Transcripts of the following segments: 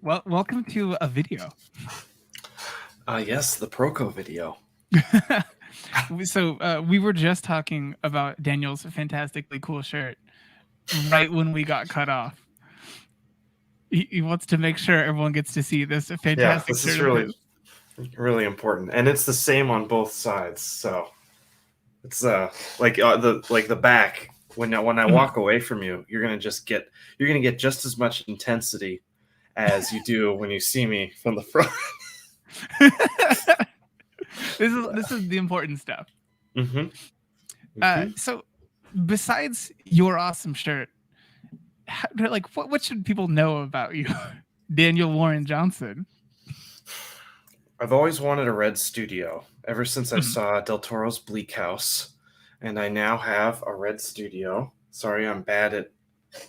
Well, welcome to a video. Yes, the Proko video. So we were just talking about Daniel's fantastically cool shirt right when we got cut off. He wants to make sure everyone gets to see this Yeah, fantastic this is shirt of his. really important, and it's the same on both sides. So it's the back. When I walk away from you, you're gonna get just as much intensity as you do when you see me from the front. This is the important stuff. Mm-hmm. So besides your awesome shirt, what should people know about you, Daniel Warren Johnson? I've always wanted a red studio ever since I saw Del Toro's Bleak House, and I now have a red studio. Sorry, I'm bad at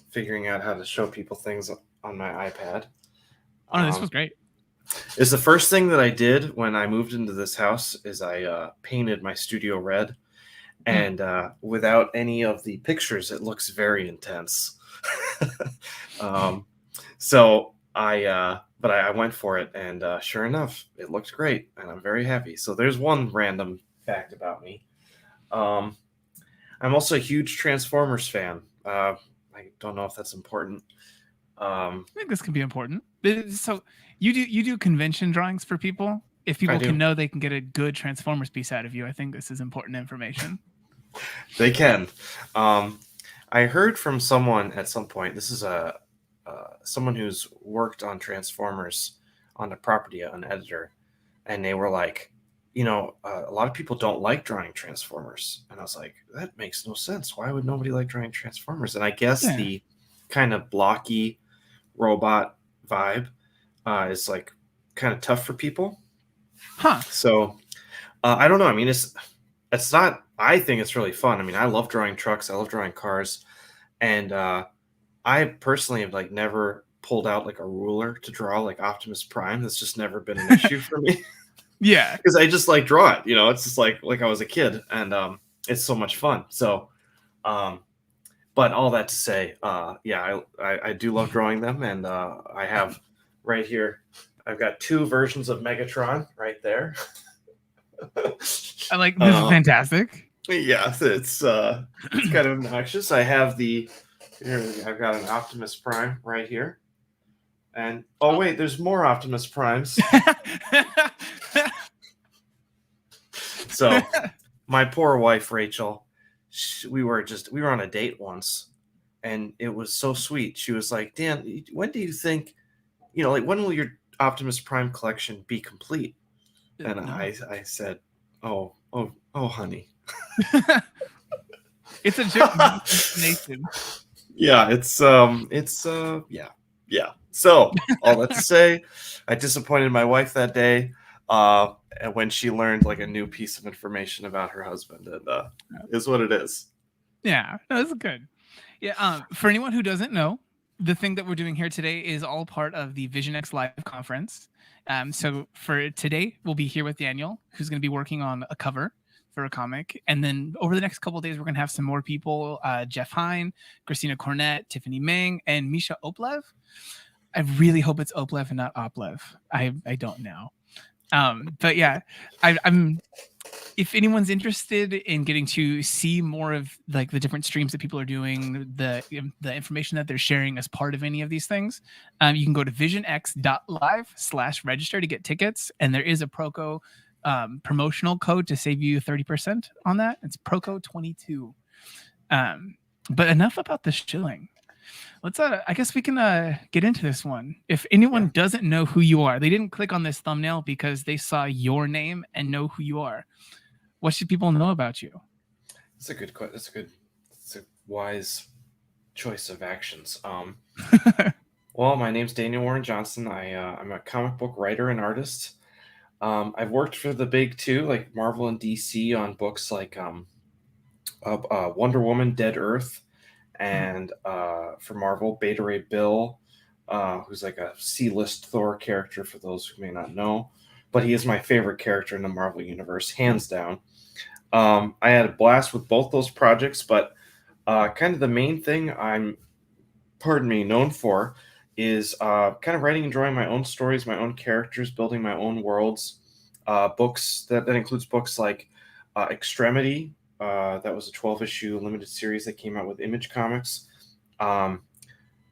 figuring out how to show people things on my iPad. Oh, this was great. Is the first thing that I did when I moved into this house is I painted my studio red, and without any of the pictures, it looks very intense. So I went for it, and sure enough, it looked great, and I'm very happy. So there's one random fact about me. I'm also a huge Transformers fan. I don't know if that's important. I think this can be important. So you do convention drawings for people. If people can know they can get a good Transformers piece out of you, I think this is important information. They can. I heard from someone at some point. This is someone who's worked on Transformers on the property, an editor, and they were like, a lot of people don't like drawing Transformers, and I was like, that makes no sense. Why would nobody like drawing Transformers? And I guess the kind of blocky robot vibe is like kind of tough for people. So I don't know. I mean, it's not. I think it's really fun. I mean, I love drawing trucks. I love drawing cars, and I personally have never pulled out like a ruler to draw like Optimus Prime. That's just never been an issue for me. Yeah, because I just draw it. It's just like I was a kid, and it's so much fun. So, but all that to say, I do love drawing them, and I have right here. I've got 2 versions of Megatron right there. I like this. Is fantastic. Yeah, it's kind of obnoxious. I have I've got an Optimus Prime right here. And wait, there's more Optimus Primes. So my poor wife, Rachel, we were on a date once, and it was so sweet. She was like, Dan, when do you think, when will your Optimus Prime collection be complete? And I said, oh, honey. It's a joke. Destination. Yeah, yeah. So all that to say, I disappointed my wife that day when she learned a new piece of information about her husband, and is what it is. Yeah, that's good. Yeah. For anyone who doesn't know, the thing that we're doing here today is all part of the Vision X Live conference. So for today, we'll be here with Daniel, who's going to be working on a cover for a comic. And then over the next couple of days, we're going to have some more people, Jeff Hine, Christina Cornett, Tiffany Meng, and Misha Oplev. I really hope it's Oplev and not Oplev. I don't know. But yeah, I'm if anyone's interested in getting to see more of the different streams that people are doing, the information that they're sharing as part of any of these things, you can go to visionx.live/register to get tickets. And there is a Proko promotional code to save you 30% on that. It's Proko22. But enough about the shilling. Let's I guess we can get into this one. If anyone doesn't know who you are, they didn't click on this thumbnail because they saw your name and know who you are. What should people know about you? That's a good question. It's a wise choice of actions. Well, my name's Daniel Warren Johnson. I'm a comic book writer and artist. I've worked for the big 2, like Marvel and DC, on books like Wonder Woman, Dead Earth, and for Marvel, Beta Ray Bill, who's like a C-list Thor character for those who may not know. But he is my favorite character in the Marvel Universe, hands down. I had a blast with both those projects, but kind of the main thing I'm, known for is kind of writing and drawing my own stories, my own characters, building my own worlds. Books that includes books like Extremity. That was a 12-issue limited series that came out with Image Comics.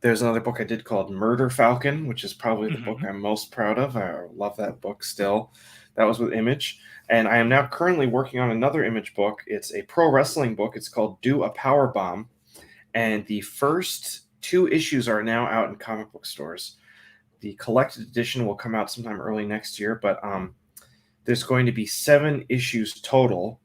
There's another book I did called Murder Falcon, which is probably the book I'm most proud of. I love that book still. That was with Image. And I am now currently working on another Image book. It's a pro wrestling book. It's called Do a Power Bomb. And the first 2 issues are now out in comic book stores. The collected edition will come out sometime early next year, but there's going to be 7 issues total.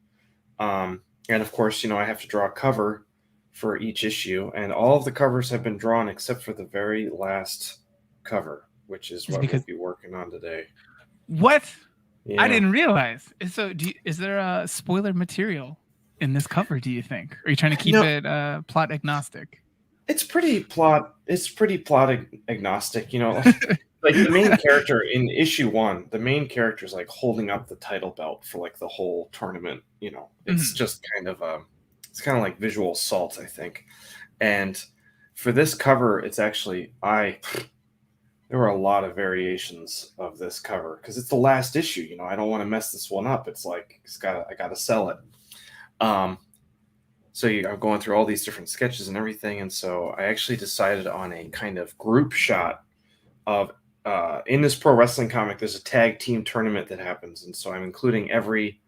And of course, I have to draw a cover for each issue, and all of the covers have been drawn except for the very last cover, which is what we'll be working on today. What? Yeah. I didn't realize. So, is there a spoiler material in this cover? Do you think? Are you trying to keep it plot agnostic? It's pretty plot agnostic. Like the main character in issue 1, the main character is like holding up the title belt for like the whole tournament. It's just kind of it's kind of like visual assault, I think. And for this cover, it's actually there were a lot of variations of this cover because it's the last issue. I don't want to mess this one up. It's like I gotta sell it. So I'm going through all these different sketches and everything, and so I actually decided on a kind of group shot of in this pro wrestling comic. There's a tag team tournament that happens, and so I'm including every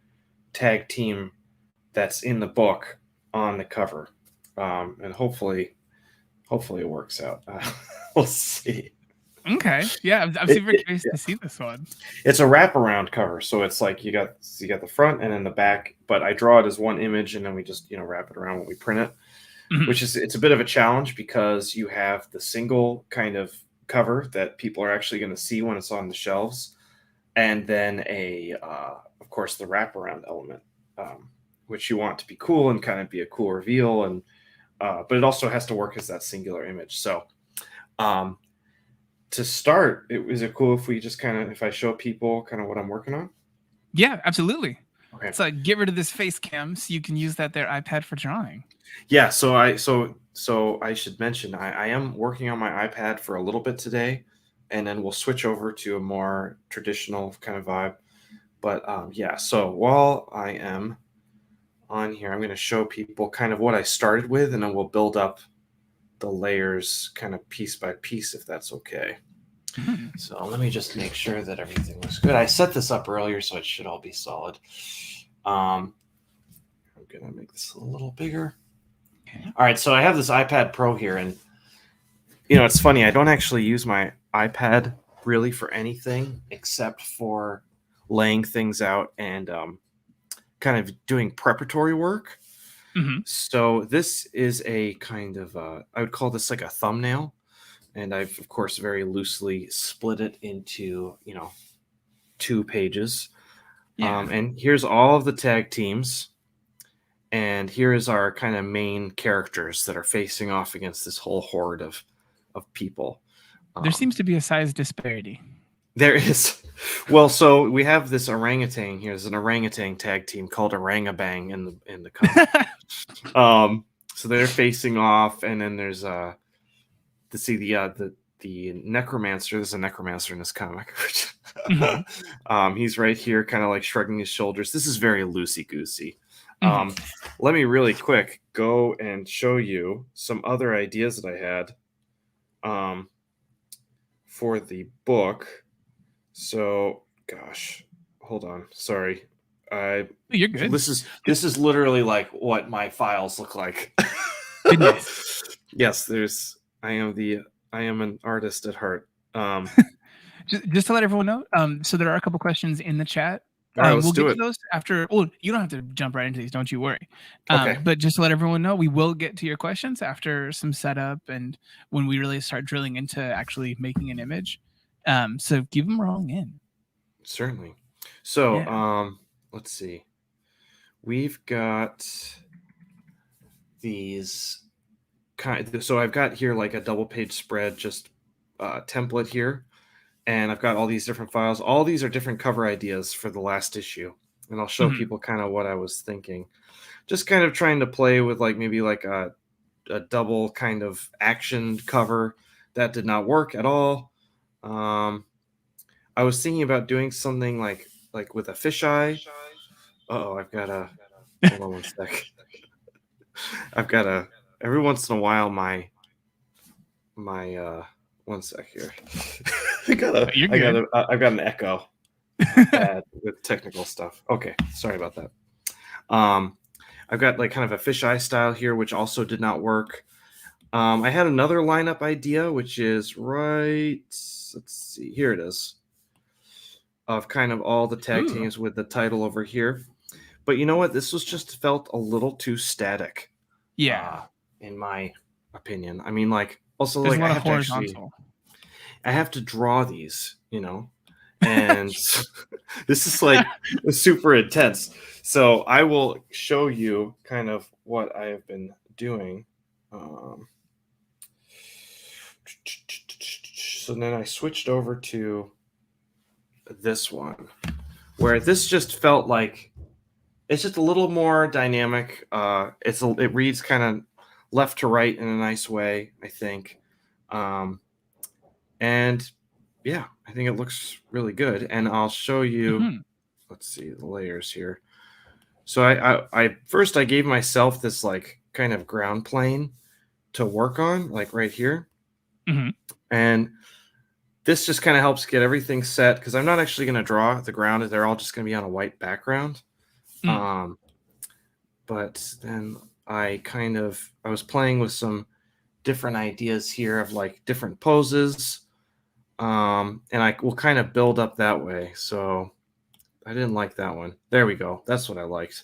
tag team that's in the book on the cover, and hopefully it works out. We'll see. Okay, yeah, I'm super curious to see this one. It's a wraparound cover, so it's like you got the front and then the back, but I draw it as one image, and then we just wrap it around when we print it, which is it's a bit of a challenge because you have the single kind of cover that people are actually going to see when it's on the shelves, and then of course the wraparound element, which you want to be cool and kind of be a cool reveal, and but it also has to work as that singular image. So to start, is it cool if we just if I show people kind of what I'm working on? Yeah, absolutely. Okay. So get rid of this face cam so you can use their iPad for drawing. Yeah, so I should mention I am working on my iPad for a little bit today, and then we'll switch over to a more traditional kind of vibe. But yeah, so while I am on here, I'm going to show people kind of what I started with, and then we'll build up the layers kind of piece by piece, if that's okay. So let me just make sure that everything looks good. I set this up earlier, so it should all be solid. I'm going to make this a little bigger. Okay. All right, so I have this iPad Pro here, and it's funny. I don't actually use my iPad really for anything except for laying things out and kind of doing preparatory work. So this is a kind of I would call this like a thumbnail, and I've of course very loosely split it into 2 pages. And here's all of the tag teams, and here is our kind of main characters that are facing off against this whole horde of people. There seems to be a size disparity. There is. Well, so we have this orangutan here. There's an orangutan tag team called Orangabang in the comic. So they're facing off, and then there's the necromancer. There's a necromancer in this comic. He's right here, kind of like shrugging his shoulders. This is very loosey goosey. Let me really quick go and show you some other ideas that I had for the book. So, gosh, hold on. Sorry. You're good. This is literally like what my files look like. Goodness. Yes, I am an artist at heart. Just to let everyone know, so there are a couple questions in the chat. All right, let's we'll do get it. to those after. Well, you don't have to jump right into these. Don't you worry. Okay. But just to let everyone know, we will get to your questions after some setup and when we really start drilling into actually making an image. So keep them rolling in. Certainly. So, let's see. We've got these so I've got here like a double page spread, just template here. And I've got all these different files. All these are different cover ideas for the last issue. And I'll show people kind of what I was thinking. Just kind of trying to play with like maybe like a double kind of action cover That did not work at all. I was thinking about doing something like with a fisheye. Oh, I've got a hold on one sec. I've got a every once in a while my one sec here. You're good. I've got an echo bad with technical stuff. Okay, sorry about that. I've got like kind of a fisheye style here, which also did not work. I had another lineup idea, which is right. Let's see, here it is. Of kind of all the tag teams with the title over here. But you know what? This was just felt a little too static. Yeah. In my opinion. I mean, like, also, There's like, a lot I of have to actually, horizontal. I have to draw these, you know, and this is like super intense. So I will show you kind of what I have been doing. So then I switched over to this one, where this just felt like it's just a little more dynamic. It reads kind of left to right in a nice way, I think. And yeah, I think it looks really good. And I'll show you, let's see the layers here. So I first I gave myself this like kind of ground plane to work on, like right here. And this just kind of helps get everything set because I'm not actually going to draw the ground. They're all just going to be on a white background. But then I was playing with some different ideas here of like different poses. And I will kind of build up that way. So I didn't like that one. There we go. That's what I liked.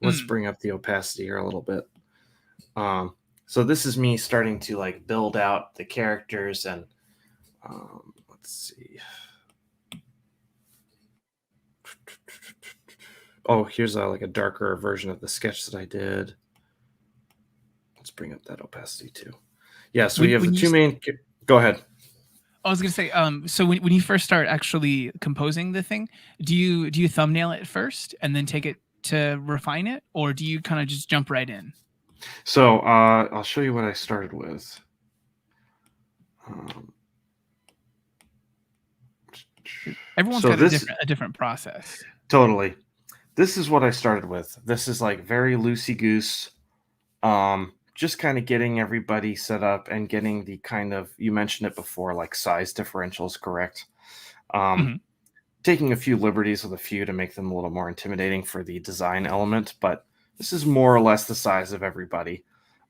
Let's bring up the opacity here a little bit. So this is me starting to like build out the characters and let's see. Oh, here's like a darker version of the sketch that I did. Let's bring up that opacity too. Yeah, so we have the two main. Go ahead. I was gonna say, so when you first start actually composing the thing, do you thumbnail it first and then take it to refine it, or do you kind of just jump right in? So I'll show you what I started with. Everyone's got a different process. Totally. This is what I started with. This is like very loosey-goose. Just kind of getting everybody set up and getting the kind of, you mentioned it before, like size differentials correct. Taking a few liberties with a few to make them a little more intimidating for the design element, but this is more or less the size of everybody.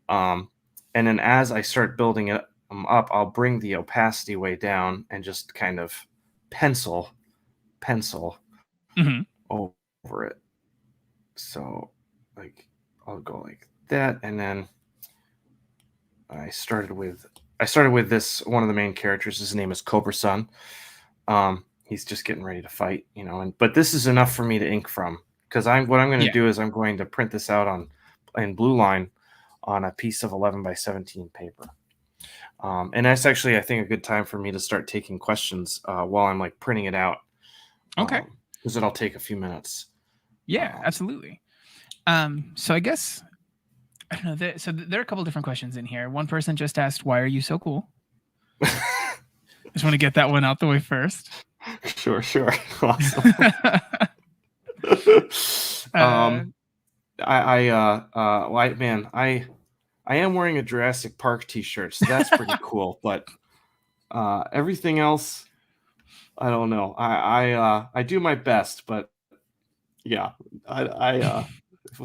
And then as I start building it up, I'll bring the opacity way down and just kind of pencil over it. So like I'll go like that, and then I started with this one of the main characters. His name is Cobra Sun. He's just getting ready to fight, you know. But this is enough for me to ink from because what I'm going to do is I'm going to print this out in blue line on a piece of 11 by 17 paper. And that's actually, I think, a good time for me to start taking questions while I'm like printing it out. Okay. Because it'll take a few minutes. Yeah, absolutely. So I guess I don't know. So there are a couple different questions in here. One person just asked, "Why are you so cool?" I just want to get that one out the way first. Sure. Awesome. I am wearing a Jurassic Park T-shirt, so that's pretty cool. But everything else, I don't know. I do my best, but yeah,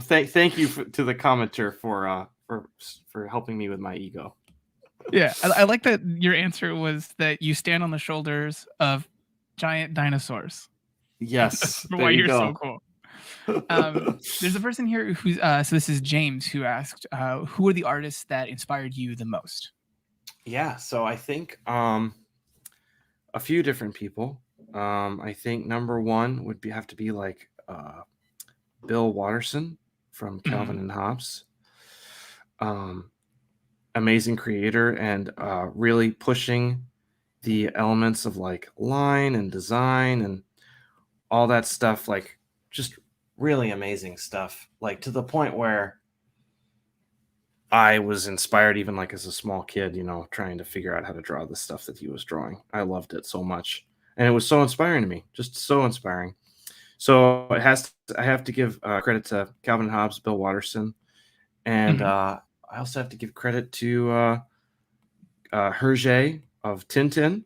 thank you to the commenter for helping me with my ego. Yeah, I like that your answer was that you stand on the shoulders of giant dinosaurs. Yes, Why you're so cool. There's a person here who's so this is James who asked, who are the artists that inspired you the most? Yeah, so I think a few different people. I think number one would have to be like Bill Watterson from Calvin and Hobbes. Amazing creator and really pushing the elements of like line and design and all that stuff, like just really amazing stuff, like to the point where I was inspired even like as a small kid, trying to figure out how to draw the stuff that he was drawing. I loved it so much. And it was so inspiring to me, just so inspiring. So I have to give credit to Calvin Hobbes, Bill Watterson, and Mhm. I also have to give credit to Hergé of Tintin.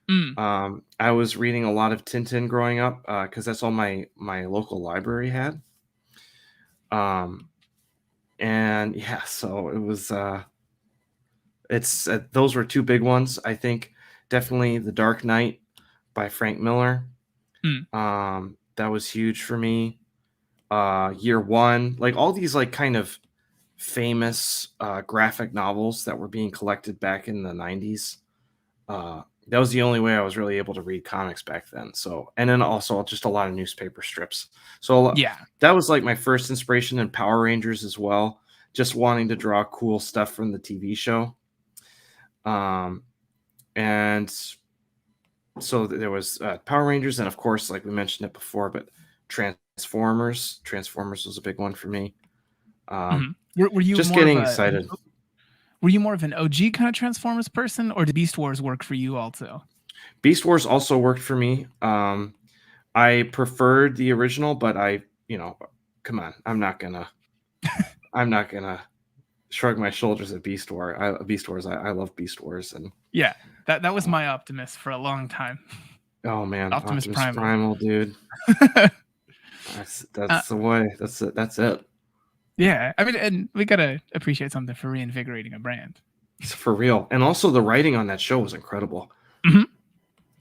Mm. I was reading a lot of Tintin growing up because that's all my local library had. And yeah, so it was. It's those were two big ones. I think definitely The Dark Knight by Frank Miller. Mm. That was huge for me. Year One, like all these like kind of famous graphic novels that were being collected back in the 90s. That was the only way I was really able to read comics back then. So, and then also just a lot of newspaper strips. So Yeah. that was like my first inspiration in Power Rangers as well. Just wanting to draw cool stuff from the TV show. And so there was Power Rangers, and of course, like we mentioned it before, but Transformers. Transformers was a big one for me. Mhm. Were you Just more of getting a excited. were you more of an OG kind of Transformers person, or did Beast Wars work for you also? Beast Wars also worked for me. I preferred the original, but come on, I'm not gonna shrug my shoulders at Beast Wars. I love Beast Wars, and Yeah. That was uh, my Optimus for a long time. oh man, Optimus Optimus Primal. Primal, dude. Uh, That's the way. That's it. That's it. yeah, I mean, and we gotta appreciate something for reinvigorating a brand. It's for real. And also the writing on that show was incredible. Mhm.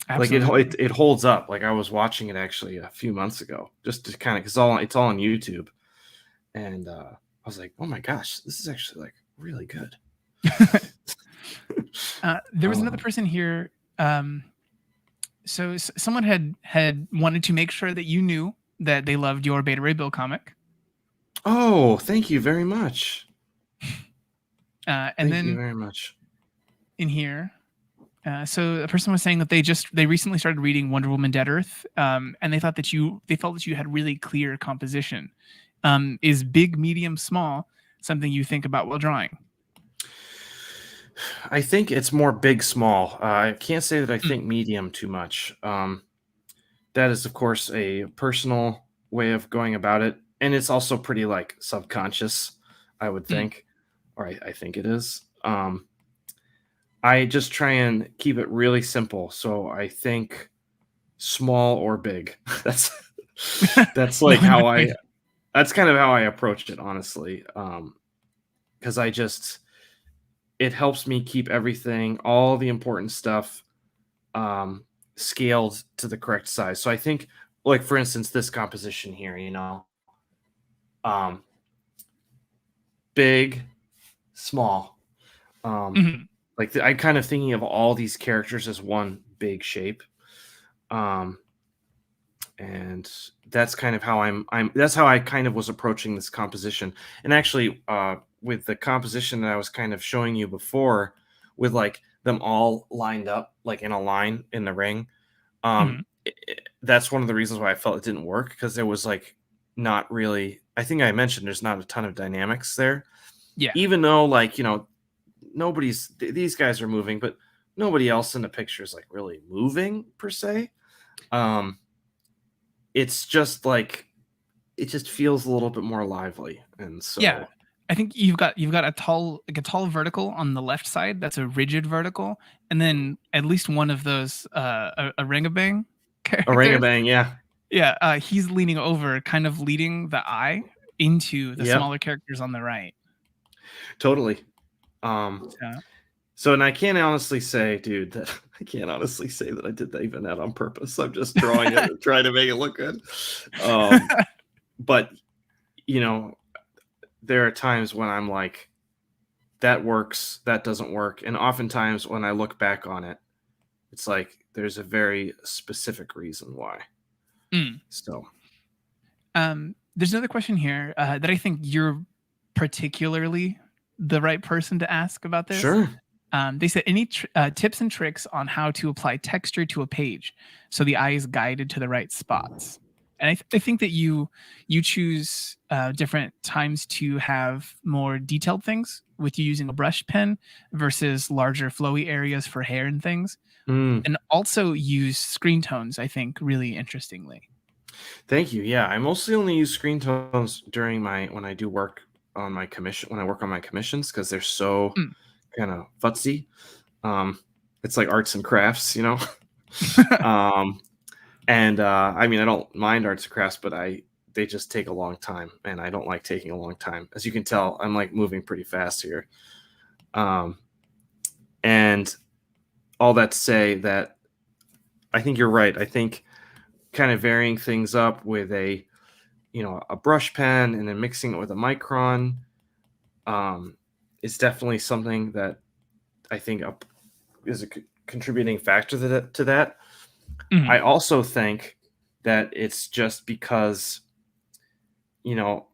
Like Absolutely. it holds up. Like I was watching it actually a few months ago, just to kind of because it's all on YouTube, and I was like, oh my gosh, this is actually like really good. There was another Um, person here. So someone had wanted to make sure that you knew that they loved your Beta Ray Bill comic, oh, thank you very much. and Thank you then very much. in here, so a person was saying that they recently started reading Wonder Woman Dead Earth, and they felt that you had really clear composition. Is big, medium, small something you think about while drawing? I think it's more big, small. I can't say that I Mm. think medium too much. That is, of course, a personal way of going about it, and it's also pretty like subconscious, I would Mm. think, or I think it is. I just try and keep it really simple. So I think small or big. That's No like in how between. that's kind of how I approach it, honestly. Because it helps me keep everything, all the important stuff, um, scaled to the correct size. So I think, like for instance, this composition here, um, big, small. Um, Mhm. I kind of thinking of all these characters as one big shape. Um, and that's kind of how that's how I kind of was approaching this composition. And actually, with the composition that I was kind of showing you before, with like them all lined up like in a line in the ring, Mhm. that's one of the reasons why I felt it didn't work, because there was like not really, I think I mentioned there's not a ton of dynamics there, Yeah. even though like these guys are moving, but nobody else in the picture is like really moving per se. um it's just like it just feels a little bit more lively, and Yeah. so I think you've got a tall vertical on the left side that's a rigid vertical, and then at least one of those a ring-a-bang a ring a characters. bang, yeah. Yeah, he's leaning over, kind of leading the eye into the Yep, smaller characters on the right. totally. um So, so, and I can't honestly say, dude, that I can't honestly say that I did that even that on purpose. I'm just drawing it and trying to make it look good. But you know there are times when I'm like, that works, that doesn't work. And oftentimes when I look back on it, it's like there's a very specific reason why. mm. So, There's another question here that I think you're particularly the right person to ask about this. sure. They said any tips and tricks on how to apply texture to a page so the eye is guided to the right spots. And I think that you choose different times to have more detailed things. with you using a brush pen versus larger flowy areas for hair and things, Mm, and also use screen tones, I think, really interestingly. thank you. Yeah, I mostly only use screen tones during my when I do work on my commission when I work on my commissions because they're so Mm. kind of futzy. Um, it's like arts and crafts, you know. um, and I mean, I don't mind arts and crafts, but they just take a long time, and I don't like taking a long time. As you can tell, I'm like moving pretty fast here. Um, and all that to say that I think you're right. I think kind of varying things up with a brush pen and then mixing it with a micron um, is definitely something that I think is a contributing factor to that. I Mhm. also think that it's just because you know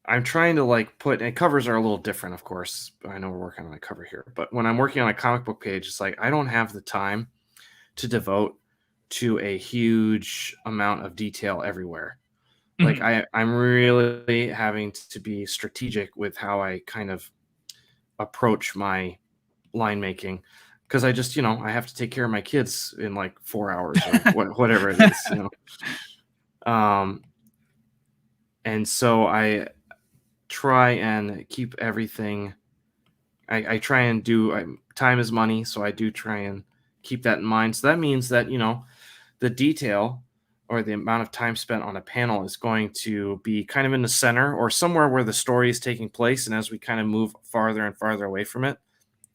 I'm trying to like put and covers are a little different, of course. I know we're working on a cover here, but when I'm working on a comic book page, it's like I don't have the time to devote to a huge amount of detail everywhere. Like Mhm. I'm really having to be strategic with how I kind of approach my line making because I just I have to take care of my kids in like 4 hours or whatever it is, and so I try and keep everything. I try and do time is money, so I do try and keep that in mind. So that means that the detail or the amount of time spent on a panel is going to be kind of in the center or somewhere where the story is taking place. And as we kind of move farther and farther away from it,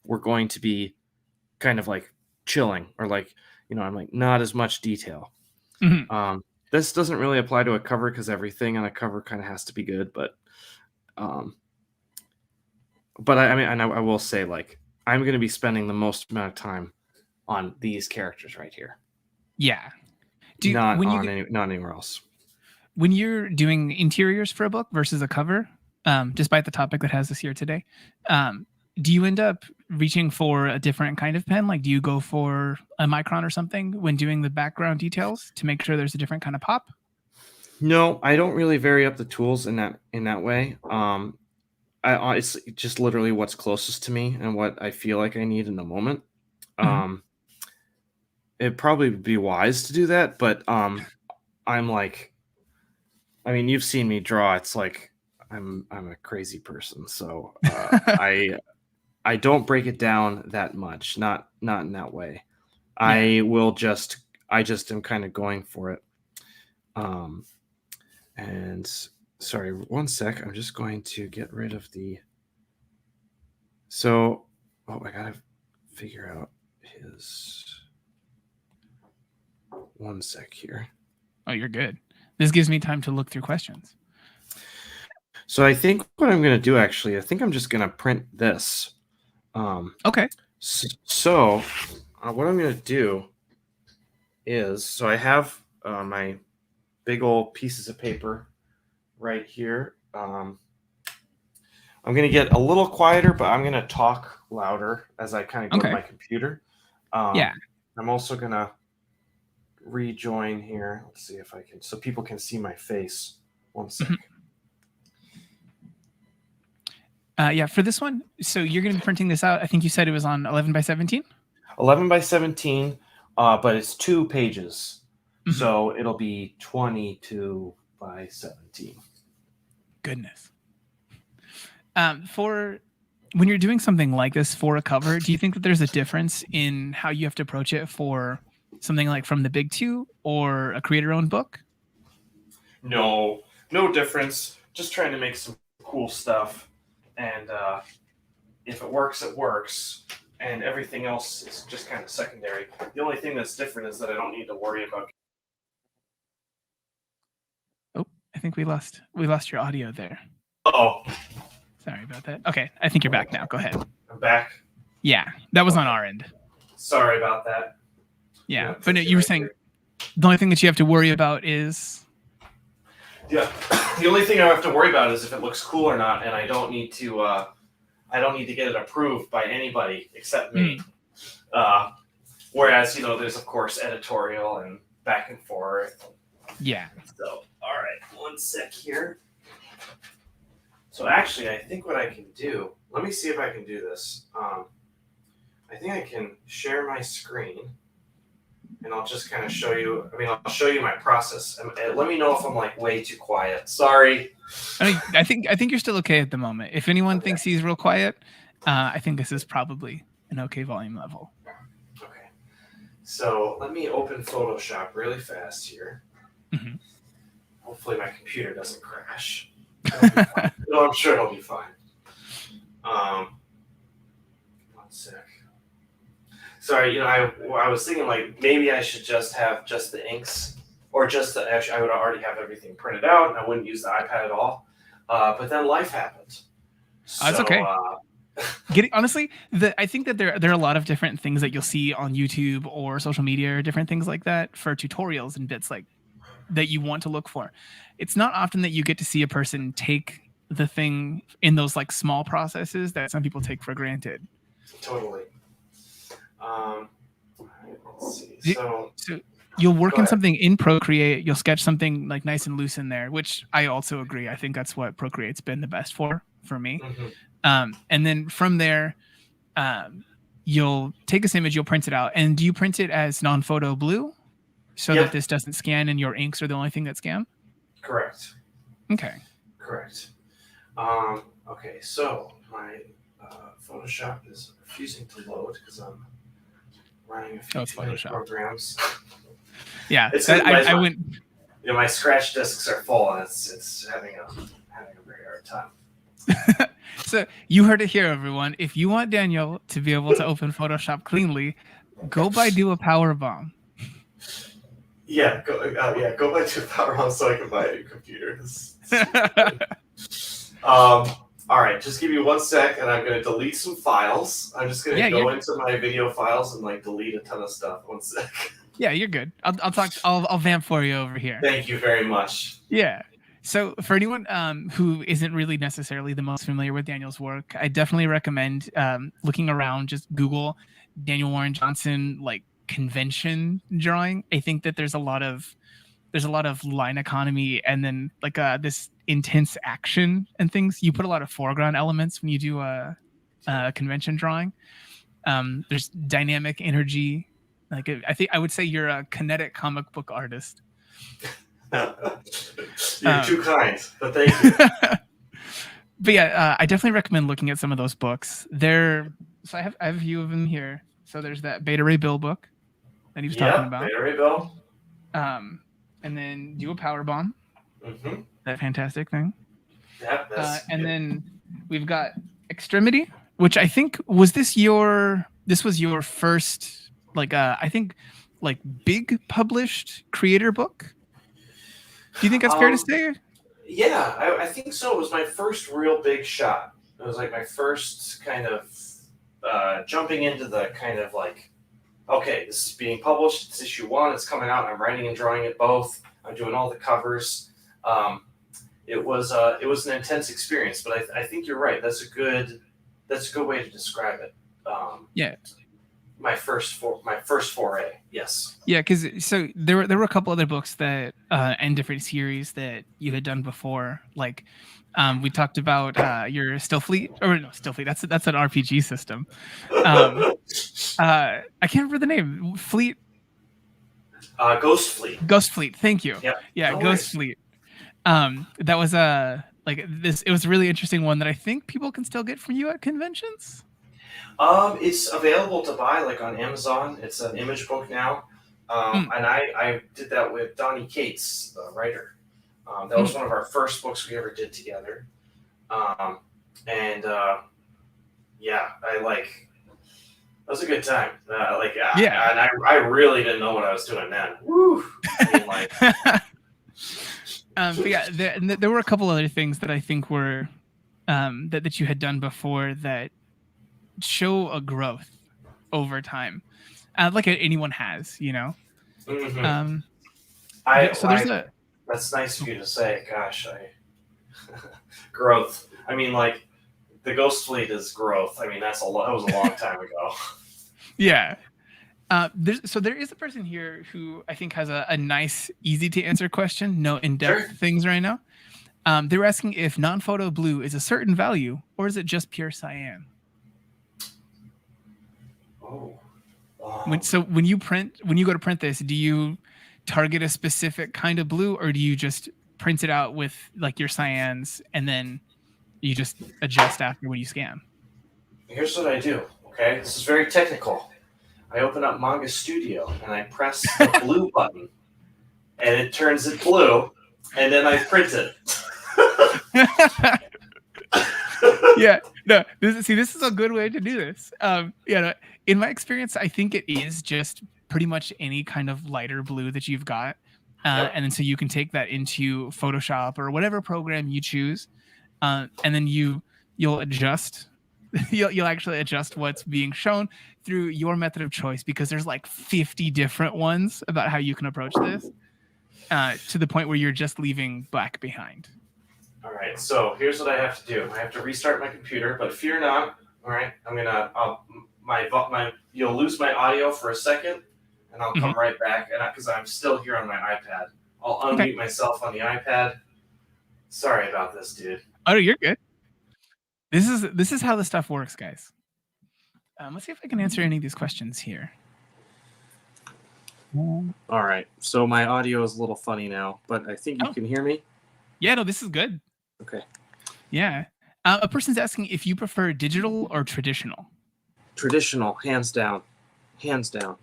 we're going to be kind of like chilling or like, I'm like, not as much detail. Mhm. This doesn't really apply to a cover because everything on a cover kind of has to be good. Um, but I mean, and I will say, like, I'm going to be spending the most amount of time on these characters right here, Yeah. Do not not anywhere else. when you're doing interiors for a book versus a cover, despite the topic that has us here today, um, do you end up reaching for a different kind of pen? Like, do you go for a micron or something when doing the background details to make sure there's a different kind of pop? No, I don't really vary up the tools in that way. It's just literally what's closest to me and what I feel like I need in the moment. Mhm. Um, it'd probably be wise to do that, but I'm like, I mean, you've seen me draw. It's like I'm a crazy person, so I don't break it down that much. Not in that way. Yeah. I just am kind of going for it. Um, and sorry, one sec. I'm just going to get rid of the. So, oh, I gotta figure out his. One sec here. Oh, you're good. This gives me time to look through questions. So I think what I'm gonna do actually, I think I'm just gonna print this. Okay. So what I'm gonna do is, so I have my big old pieces of paper right here. I'm gonna get a little quieter, but I'm gonna talk louder as I kind of go to Okay. my computer. Yeah. I'm also gonna rejoin here. Let's see if I can, so people can see my face. One sec. Mhm. Yeah. For this one, so you're going to be printing this out. I think you said it was on 11 by 17. 11 by 17, but it's 2 pages. Mhm. So it'll be 22 by 17. Goodness. For when you're doing something like this for a cover, do you think that there's a difference in how you have to approach it for something like From the Big Two or a creator-owned book? No, no difference. Just trying to make some cool stuff. And if it works, it works. And everything else is just kind of secondary. The only thing that's different is that I don't need to worry about. Oh, I think we lost your audio there. Oh, Sorry about that. Okay, I think you're back now. Go ahead. I'm back. Yeah, that was on Okay. our end. Sorry about that. Yeah, but no, you were saying the only thing that you have to worry about is. Yeah, the only thing I have to worry about is if it looks cool or not, and I don't need to get it approved by anybody except me. Whereas there's of course editorial and back and forth. Yeah. So all right, one sec here. So actually, I think what I can do, let me see if I can do this. I think I can share my screen and I'll just kind of show you, I'll show you my process. And let me know if I'm like way too quiet. Sorry. I think you're still okay at the moment. If anyone thinks he's real quiet, I think this is probably an okay volume level. Okay. So let me open Photoshop really fast here. Mm-hmm. Hopefully my computer doesn't crash. No, I'm sure it'll be fine. 1 sec. Sorry, I was thinking like maybe I should just have just the inks, or just the. Actually, I would already have everything printed out, and I wouldn't use the iPad at all. But then life happened. So, that's okay. Honestly, I think that there are a lot of different things that you'll see on YouTube or social media or different things like that for tutorials and bits like that you want to look for. It's not often that you get to see a person take the thing in those like small processes that some people take for granted. Totally. Let's see. So you'll work in something in Procreate. You'll sketch something like nice and loose in there, which I also agree. I think that's what Procreate's been the best for me. Mm-hmm. And then from there, you'll take this image, you'll print it out. And do you print it as non-photo blue so that this doesn't scan and your inks are the only thing that scan? Correct. Okay. Correct. Okay, so my Photoshop is refusing to load because I'm running a few programs. Yeah, I went. My scratch disks are full, and it's having a very hard time. So you heard it here, everyone. If you want Daniel to be able to open Photoshop cleanly, go buy Do a Power Bomb. Yeah, go buy Do a Power Bomb so I can buy a new computer. All right, just give me 1 sec, and I'm going to delete some files. I'm just going to go into my video files and like delete a ton of stuff. 1 sec. Yeah, you're good. I'll talk. I'll vamp for you over here. Thank you very much. Yeah. So for anyone who isn't really necessarily the most familiar with Daniel's work, I definitely recommend looking around. Just Google Daniel Warren Johnson like convention drawing. I think that there's a lot of line economy and then like this intense action and things. You put a lot of foreground elements when you do a convention drawing. There's dynamic energy. Like I would say you're a kinetic comic book artist. You're too kind, but thank you. But yeah, I definitely recommend looking at some of those books. So I have a few of them here. So there's that Beta Ray Bill book that he was talking about. Beta Ray Bill. And then Do a Power Bomb. Mm-hmm. That fantastic thing. Yeah, and then we've got Extremity, which I think was this was your first like I think like big published creator book. Do you think that's fair to say? Yeah, I think so. It was my first real big shot. It was like my first kind of jumping into the kind of like, okay, this is being published. It's issue 1. It's coming out. I'm writing and drawing it both. I'm doing all the covers. It was an intense experience, but I think you're right. That's a good way to describe it. Yeah. My first foray. Yes. Yeah, because so there were a couple other books that and different series that you had done before. Like we talked about your Stillfleet. That's an RPG system. I can't remember the name. Fleet. Ghost Fleet. Ghost Fleet. Thank you. Yep. Yeah, no Ghost worries. Fleet. That was like this. It was a really interesting one that I think people can still get from you at conventions. It's available to buy like on Amazon. It's an image book now. And I did that with Donnie Cates, the writer. That was one of our first books we ever did together. That was a good time. And I really didn't know what I was doing then. Woo! But yeah, there were a couple other things that I think were that you had done before that show a growth over time, like anyone has, you know. Mm-hmm. That's nice of you to say. Gosh, growth. I mean, like the Ghost Fleet is growth. I mean, that was a long time ago. Yeah. There is a person here who I think has a nice, easy to answer question. No in-depth things right now. They were asking if non-photo blue is a certain value or is it just pure cyan? Oh. When you go to print this, do you target a specific kind of blue, or do you just print it out with like your cyans and then you just adjust after when you scan? Here's what I do. Okay, this is very technical. I open up Manga Studio and I press the blue button, and it turns it blue, and then I print it. Yeah, no. This is a good way to do this. No, in my experience, I think it is just pretty much any kind of lighter blue that you've got, Yep. and then so you can take that into Photoshop or whatever program you choose, and then you'll adjust. You'll actually adjust what's being shown through your method of choice, because there's like 50 different ones about how you can approach this, to the point where you're just leaving black behind. All right, so here's what I have to do. I have to restart my computer, but fear not. All right, you'll lose my audio for a second, and I'll come right back, and because I'm still here on my iPad, I'll unmute myself on the iPad. Sorry about this, dude. Oh, you're good. This is how the stuff works, guys. Let's see if I can answer any of these questions here. All right, so my audio is a little funny now, but I think you can hear me. Yeah, no, this is good. Okay. Yeah. A person's asking if you prefer digital or traditional. Traditional, hands down. Hands down.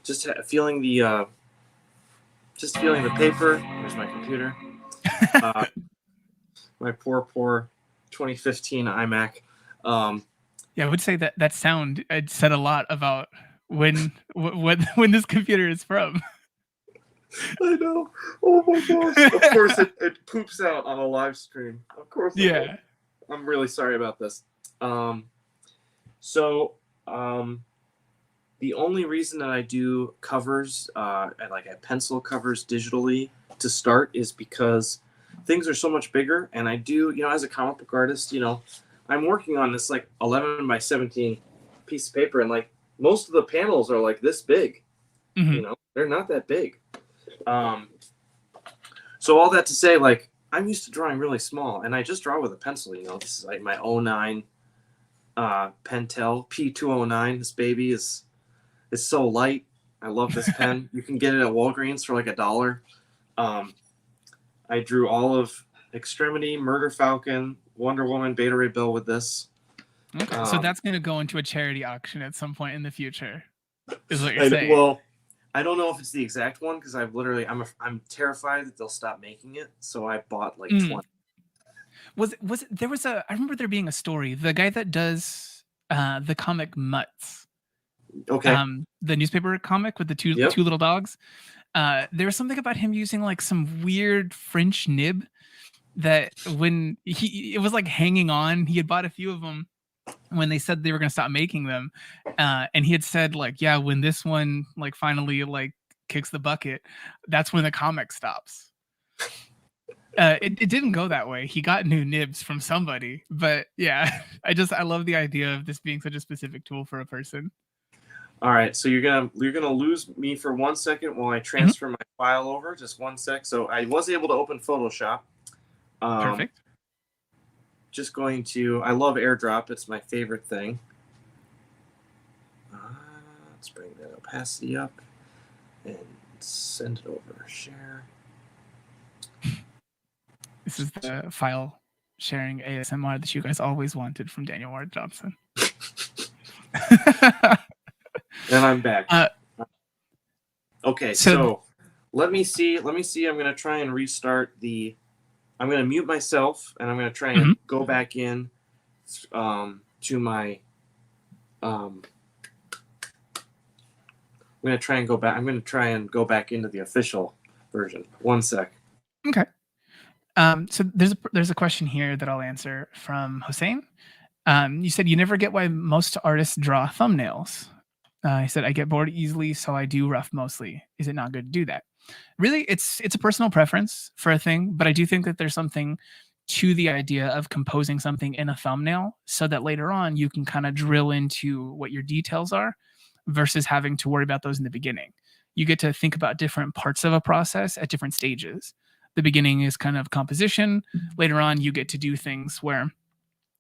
Just feeling the paper. There's my computer. My poor 2015 iMac. Yeah, I would say that sound said a lot about when this computer is from. I know. Oh my gosh. Of course it poops out on a live stream. Of course. Yeah. I'm really sorry about this. The only reason that I do covers, like I pencil covers digitally to start, is because things are so much bigger, and I do, as a comic book artist, I'm working on this like 11 by 17 piece of paper, and like most of the panels are like this big. They're not that big. So all that to say, like, I'm used to drawing really small, and I just draw with a pencil. This is like my 09 Pentel P209. This baby is so light. I love this pen. You can get it at Walgreens for like $1. I drew all of Extremity, Murder Falcon, Wonder Woman, Beta Ray Bill with this. Okay, so that's going to go into a charity auction at some point in the future, is what you're saying. Well, I don't know if it's the exact one, because I'm terrified that they'll stop making it. So I bought like 20. I remember there being a story. The guy that does the comic Mutts. Okay. The newspaper comic with the two little dogs. There was something about him using like some weird French nib that when it was like hanging on. He had bought a few of them when they said they were going to stop making them, and he had said like, yeah, when this one like finally like kicks the bucket, that's when the comic stops. It didn't go that way. He got new nibs from somebody, but yeah, I love the idea of this being such a specific tool for a person. All right, so you're gonna lose me for 1 second while I transfer my file over. Just 1 sec. So I was able to open Photoshop. Perfect. Just going to. I love AirDrop. It's my favorite thing. Let's bring that opacity up and send it over. Share. This is the file sharing ASMR that you guys always wanted from Daniel Ward Johnson. And I'm back. Okay, so let me see. I'm going to try and restart the. I'm going to mute myself, and I'm going to try and go back in to my. I'm going to try and go back. I'm going to try and go back into the official version. 1 sec. Okay. So there's a question here that I'll answer from Hossein. You said you never get why most artists draw thumbnails. He said, I get bored easily, so I do rough mostly. Is it not good to do that? Really, it's a personal preference for a thing, but I do think that there's something to the idea of composing something in a thumbnail so that later on you can kind of drill into what your details are versus having to worry about those in the beginning. You get to think about different parts of a process at different stages. The beginning is kind of composition. Later on, you get to do things where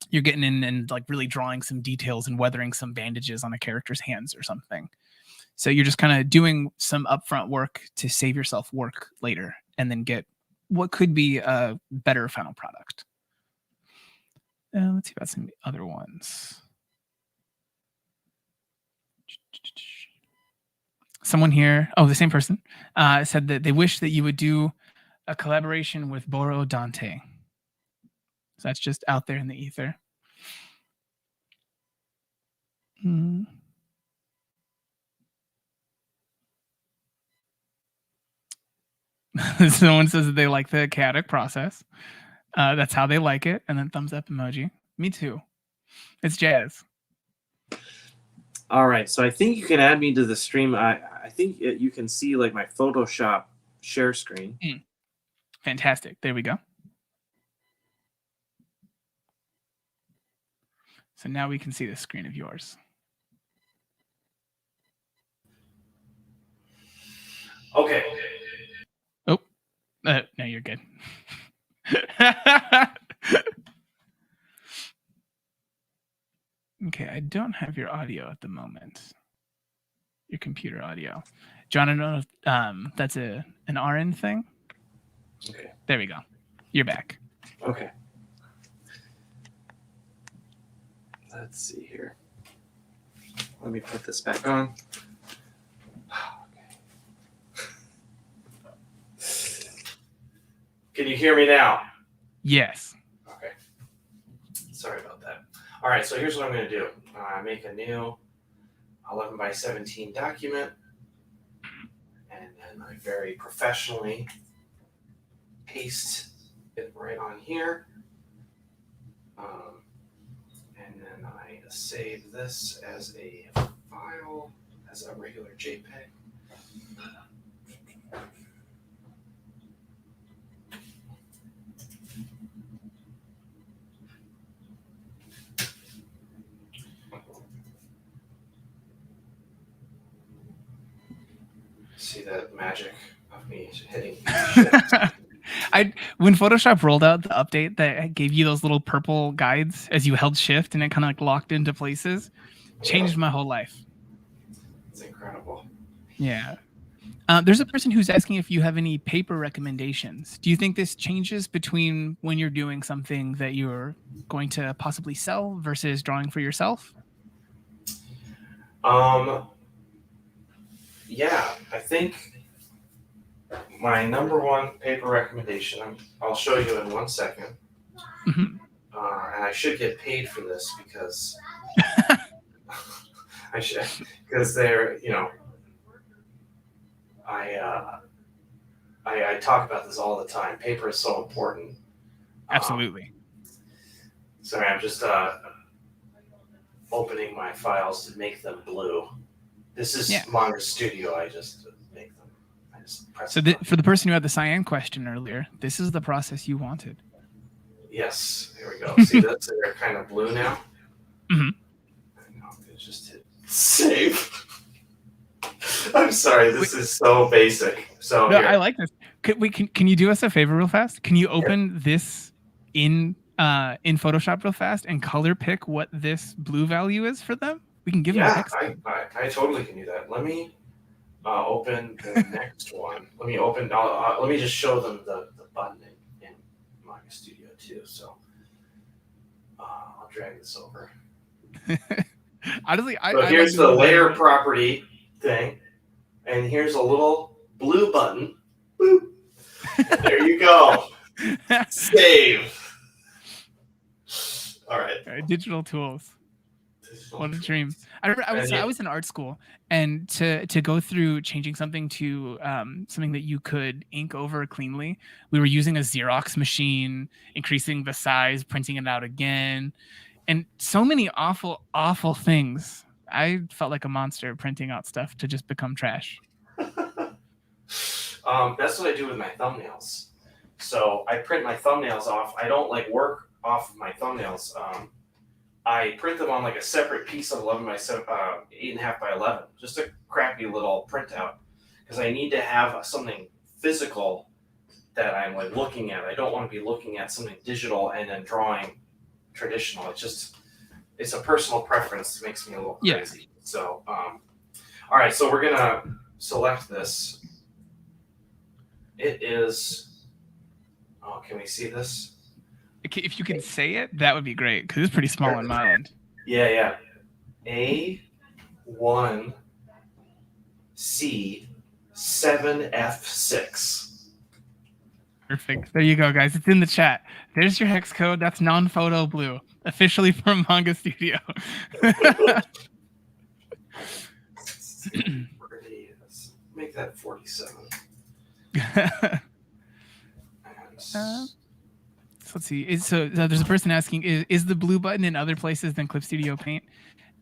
you're getting in and like really drawing some details and weathering some bandages on a character's hands or something. So you're just kind of doing some upfront work to save yourself work later and then get what could be a better final product. Let's see about some of the other ones. Someone here, the same person, said that they wish that you would do a collaboration with Boro Dante. So that's just out there in the ether. Someone says that they like the chaotic process. That's how they like it. And then thumbs up emoji. Me too. It's jazz. All right. So I think you can add me to the stream. I think you can see like my Photoshop share screen. Fantastic. There we go. So now we can see the screen of yours. Okay. Oh, no, you're good. Okay, I don't have your audio at the moment. Your computer audio. John, I don't know if that's an RN thing. Okay. There we go. You're back. Okay. Let's see here. Let me put this back on. Can you hear me now? Yes. Okay. Sorry about that. All right, so here's what I'm going to do. Make a new 11 by 17 document, and then I very professionally paste it right on here. And then I save this as a file, as a regular JPEG. See the magic of me hitting shift. When Photoshop rolled out the update that gave you those little purple guides as you held shift and it kind of like locked into places, changed my whole life. It's incredible. Yeah. There's a person who's asking if you have any paper recommendations. Do you think this changes between when you're doing something that you're going to possibly sell versus drawing for yourself? Yeah, I think my number one paper recommendation, I'll show you in 1 second. Mm-hmm. And I should get paid for this because because they're, I talk about this all the time. Paper is so important. Absolutely. Sorry, I'm just opening my files to make them blue. This is Manga Studio. I just make them. I just press. So for the person who had the cyan question earlier, this is the process you wanted. Yes, there we go. See that? So they're kind of blue now. Mm-hmm. I'm going to just hit save. I'm sorry, this is so basic. So no, I like this. Can you do us a favor real fast? Can you open this in Photoshop real fast and color pick what this blue value is for them? We can give them a text. I totally can do that. Let me open the next one. Let me just show them the button in Manga Studio too. So I'll drag this over. Honestly, so here's the layer property thing, and here's a little blue button. Boop. And there you go. Save. All right. Digital tools. What a dream. I remember I was in art school, and to go through changing something to something that you could ink over cleanly, we were using a Xerox machine, increasing the size, printing it out again, and so many awful, awful things. I felt like a monster printing out stuff to just become trash. That's what I do with my thumbnails. So I print my thumbnails off. I don't work off my thumbnails. I print them on a separate piece of 11 by 7, 8.5 by 11, just a crappy little printout, because I need to have something physical that I'm like looking at. I don't want to be looking at something digital and then drawing traditional. It's a personal preference that makes me a little crazy. So, all right, so we're gonna select this. It is. Oh, can we see this? If you can say it, that would be great because it's pretty small on my end. Yeah. A1C7F6. Perfect. There you go, guys. It's in the chat. There's your hex code. That's non-photo blue, officially from Manga Studio. Make that 47. So let's see. So there's a person asking, is the blue button in other places than Clip Studio Paint?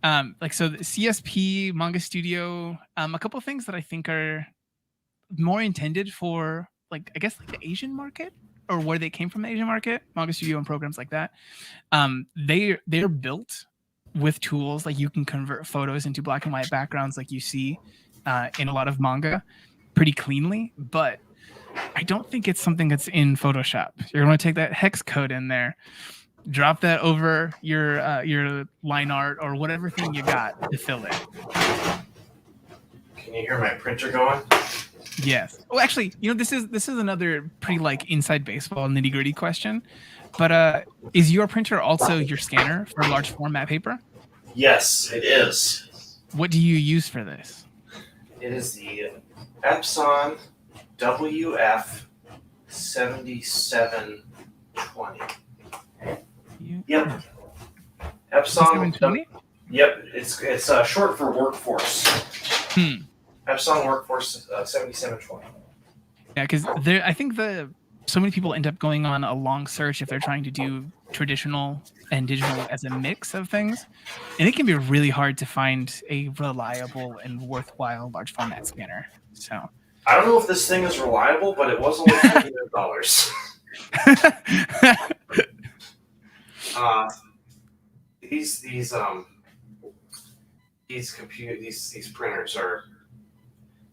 So the CSP, Manga Studio, a couple of things that I think are more intended for, like, I guess, like the Asian market, or where they came from, the Asian market, Manga Studio and programs like that. They're built with tools like you can convert photos into black and white backgrounds like you see in a lot of manga pretty cleanly, but I don't think it's something that's in Photoshop. You're going to take that hex code in there, drop that over your line art or whatever thing you got to fill it. Can you hear my printer going? Yes. Well, actually, this is another pretty like inside baseball nitty gritty question, but is your printer also your scanner for large format paper? Yes, it is. What do you use for this? It is the Epson WF 7720. Yep. Epson 7720? Yep. It's short for workforce. Epson Workforce 7720. Yeah, because I think so many people end up going on a long search if they're trying to do traditional and digital as a mix of things, and it can be really hard to find a reliable and worthwhile large format scanner. So I don't know if this thing is reliable, but it was only $200. These printers are.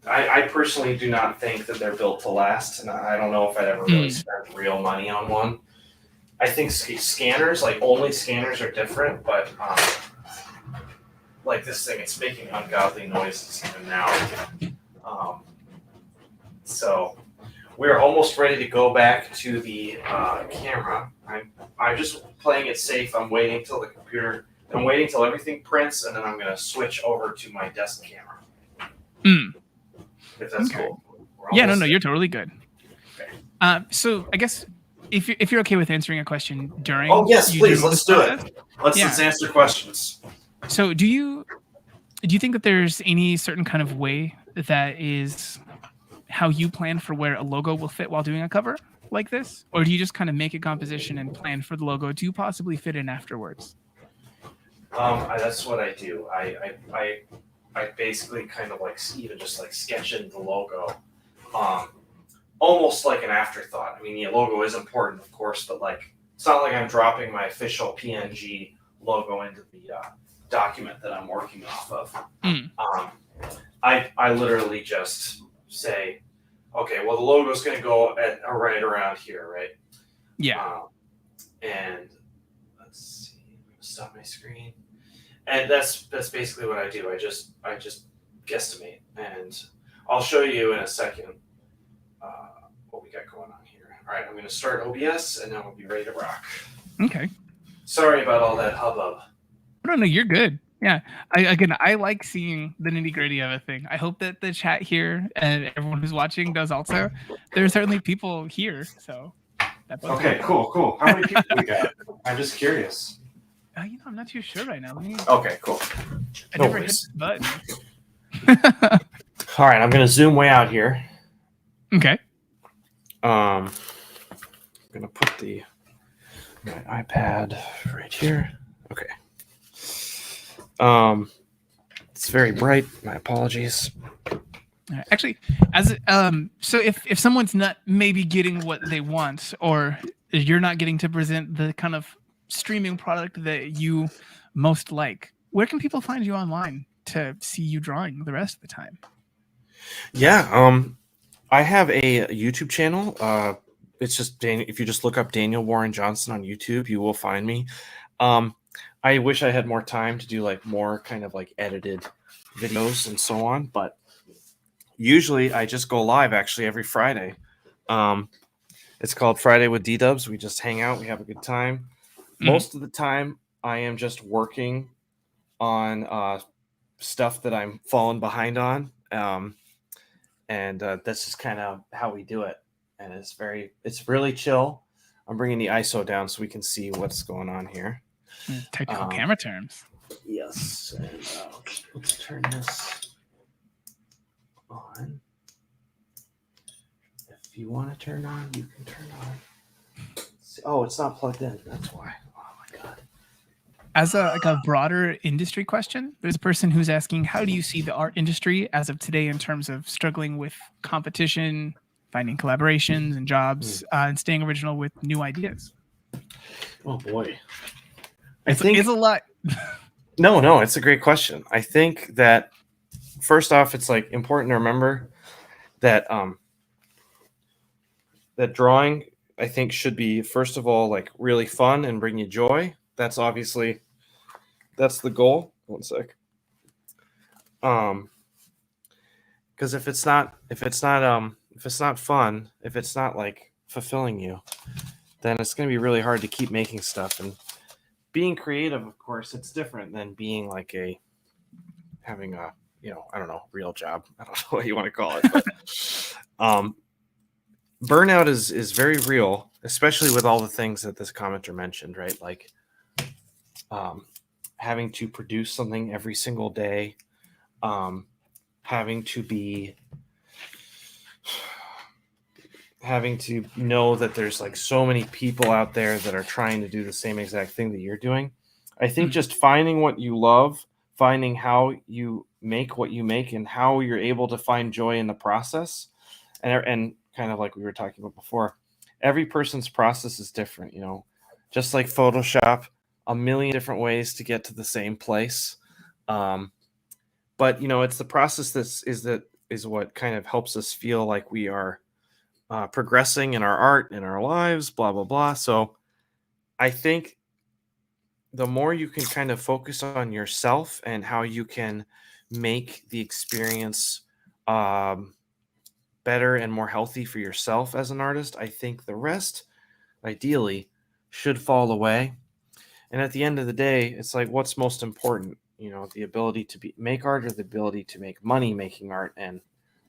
I personally do not think that they're built to last, and I don't know if I'd ever really spend real money on one. I think scanners, like only scanners, are different, but like this thing, it's making ungodly noises even now. So we're almost ready to go back to the camera. I'm just playing it safe. I'm waiting till everything prints, and then I'm going to switch over to my desk camera. If that's cool. Yeah, no, you're totally good. Okay. So I guess if you're okay with answering a question during. Oh yes, please. Let's do it. Let's answer questions. So do you think that there's any certain kind of way that is how you plan for where a logo will fit while doing a cover like this, or do you just kind of make a composition and plan for the logo to possibly fit in afterwards? That's what I do. I basically kind of like even just like sketch in the logo, almost like an afterthought. I mean, the logo is important, of course, but like it's not like I'm dropping my official PNG logo into the document that I'm working off of. I literally just say, okay, well, the logo is going to go right around here, right? Yeah. And let's see, I'm going to stop my screen. And that's basically what I do. I just guesstimate, and I'll show you in a second what we got going on here. All right, I'm going to start OBS, and then we'll be ready to rock. Okay. Sorry about all that hubbub. No, you're good. Yeah. I like seeing the nitty gritty of a thing. I hope that the chat here and everyone who's watching does also. There are certainly people here, so. That's okay. Cool. How many people we got? I'm just curious. I'm not too sure right now. Okay, cool. I never hit the button. All right, I'm going to zoom way out here. Okay. I'm going to put my iPad right here. Okay. It's very bright. My apologies. Actually, so if someone's not maybe getting what they want, or you're not getting to present the kind of streaming product that you most like, where can people find you online to see you drawing the rest of the time? Yeah, I have a YouTube channel. it's just if you just look up Daniel Warren Johnson on YouTube, you will find me. I wish I had more time to do like more kind of like edited videos and so on, but usually I just go live actually every Friday. It's called Friday with D-Dubs. We just hang out, we have a good time. Most of the time I am just working on stuff that I'm falling behind on. And that's just kind of how we do it. And it's really chill. I'm bringing the ISO down so we can see what's going on here. Technical camera terms. Yes. And let's turn this on. If you want to turn on, you can turn on. Oh, it's not plugged in. That's why. Oh my God. As a broader industry question, there's a person who's asking, how do you see the art industry as of today in terms of struggling with competition, finding collaborations and jobs, and staying original with new ideas? Oh boy. It's a lot. No, it's a great question. I think that first off, it's like important to remember that that drawing, I think, should be first of all like really fun and bring you joy. That's obviously that's the goal. One sec. Because if it's not fun, if it's not like fulfilling you, then it's going to be really hard to keep making stuff. And being creative, of course, it's different than being like having a I don't know, real job. I don't know what you want to call it, but burnout is very real, especially with all the things that this commenter mentioned, right? Like having to produce something every single day, having to know that there's like so many people out there that are trying to do the same exact thing that you're doing. I think just finding what you love, finding how you make what you make and how you're able to find joy in the process, and kind of like we were talking about before, every person's process is different, just like Photoshop, a million different ways to get to the same place. But it's the process that is what kind of helps us feel like we are progressing in our art, in our lives, blah, blah, blah. So I think the more you can kind of focus on yourself and how you can make the experience better and more healthy for yourself as an artist, I think the rest, ideally, should fall away. And at the end of the day, it's like, what's most important? The ability to make art or the ability to make money making art. And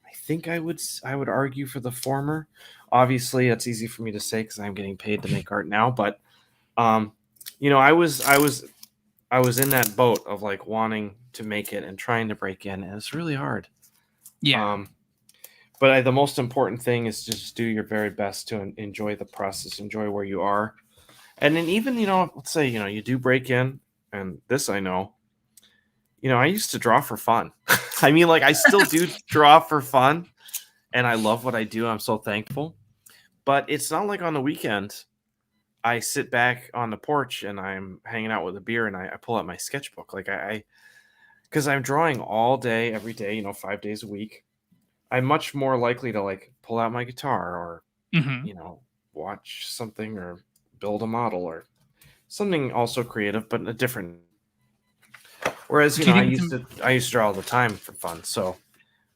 I think I would argue for the former. Obviously, it's easy for me to say because I'm getting paid to make art now. But I was in that boat of like wanting to make it and trying to break in, and it's really hard. Yeah. But the most important thing is to just do your very best to enjoy the process, enjoy where you are. And then even, let's say, you do break in, and this I know, I used to draw for fun. I mean, like I still do draw for fun, and I love what I do. I'm so thankful. But it's not like on the weekend I sit back on the porch and I'm hanging out with a beer and I pull out my sketchbook. Like because I'm drawing all day, every day, 5 days a week. I'm much more likely to like pull out my guitar or, watch something or build a model or something also creative, but a different. Whereas, I used to draw all the time for fun. So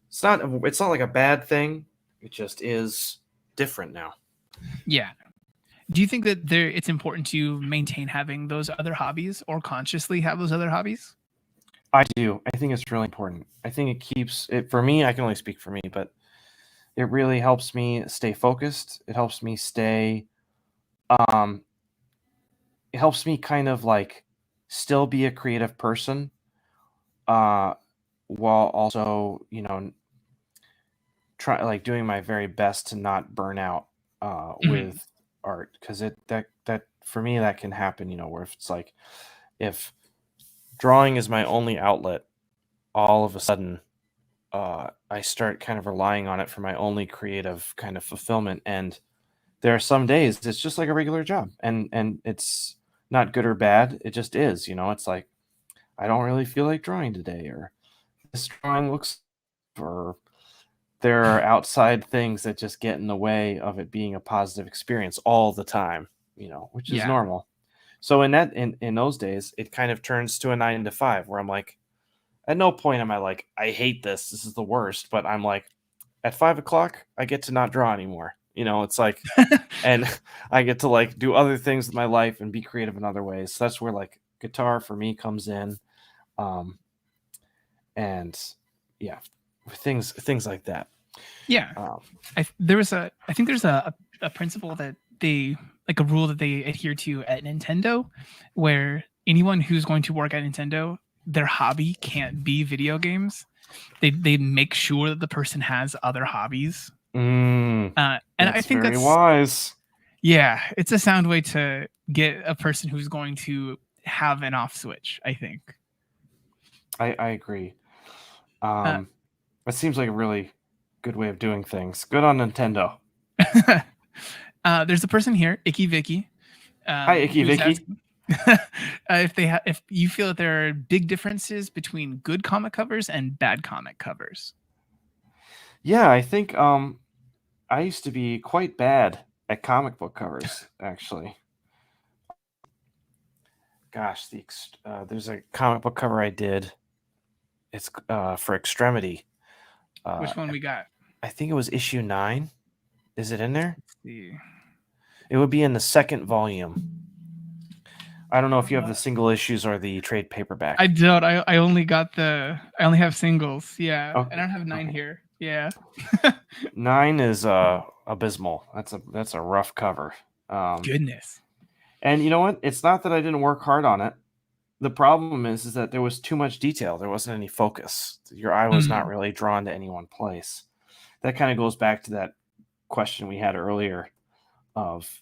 it's not like a bad thing. It just is different now. Yeah. Do you think that it's important to maintain having those other hobbies or consciously have those other hobbies? I do. I think it's really important. I think it keeps it for me. I can only speak for me, but it really helps me stay focused. It helps me stay, it helps me kind of like still be a creative person, while also, try like doing my very best to not burn out, with art. Cause that for me, that can happen, where if it's like, if drawing is my only outlet, all of a sudden, I start kind of relying on it for my only creative kind of fulfillment. And there are some days it's just like a regular job, and it's not good or bad. It just is, it's like, I don't really feel like drawing today, or this drawing looks, or there are outside things that just get in the way of it being a positive experience all the time, which is Yeah. normal. So in those days, it kind of turns to a 9 to 5 where I'm like, at no point am I like, I hate this. This is the worst. But I'm like, at 5 o'clock, I get to not draw anymore. It's like, and I get to like do other things with my life and be creative in other ways. So that's where like guitar for me comes in. And yeah, things like that. Yeah. Um, I think there's a principle that they like a rule that they adhere to at Nintendo, where anyone who's going to work at Nintendo, their hobby can't be video games. They make sure that the person has other hobbies. And I that's think very that's wise. yeah, it's a sound way to get a person who's going to have an off switch, I think. I agree. Uh, It seems like a really good way of doing things. Good on Nintendo. there's a person here, Icky Vicky, Hi, Icky who's Vicky. asking if you feel that there are big differences between good comic covers and bad comic covers. Yeah, I think I used to be quite bad at comic book covers, actually. Gosh, there's a comic book cover I did. It's for Extremity. Which one we got? I think it was issue 9. Is it in there? Let's see. It would be in the second volume. I don't know if you have the single issues or the trade paperback. I don't. I only got I only have singles. Yeah, Okay. I don't have 9 here. Yeah. 9 is abysmal. That's a rough cover. Goodness. And you know what? It's not that I didn't work hard on it. The problem is that there was too much detail. There wasn't any focus. Your eye was not really drawn to any one place. That kind of goes back to that question we had earlier of,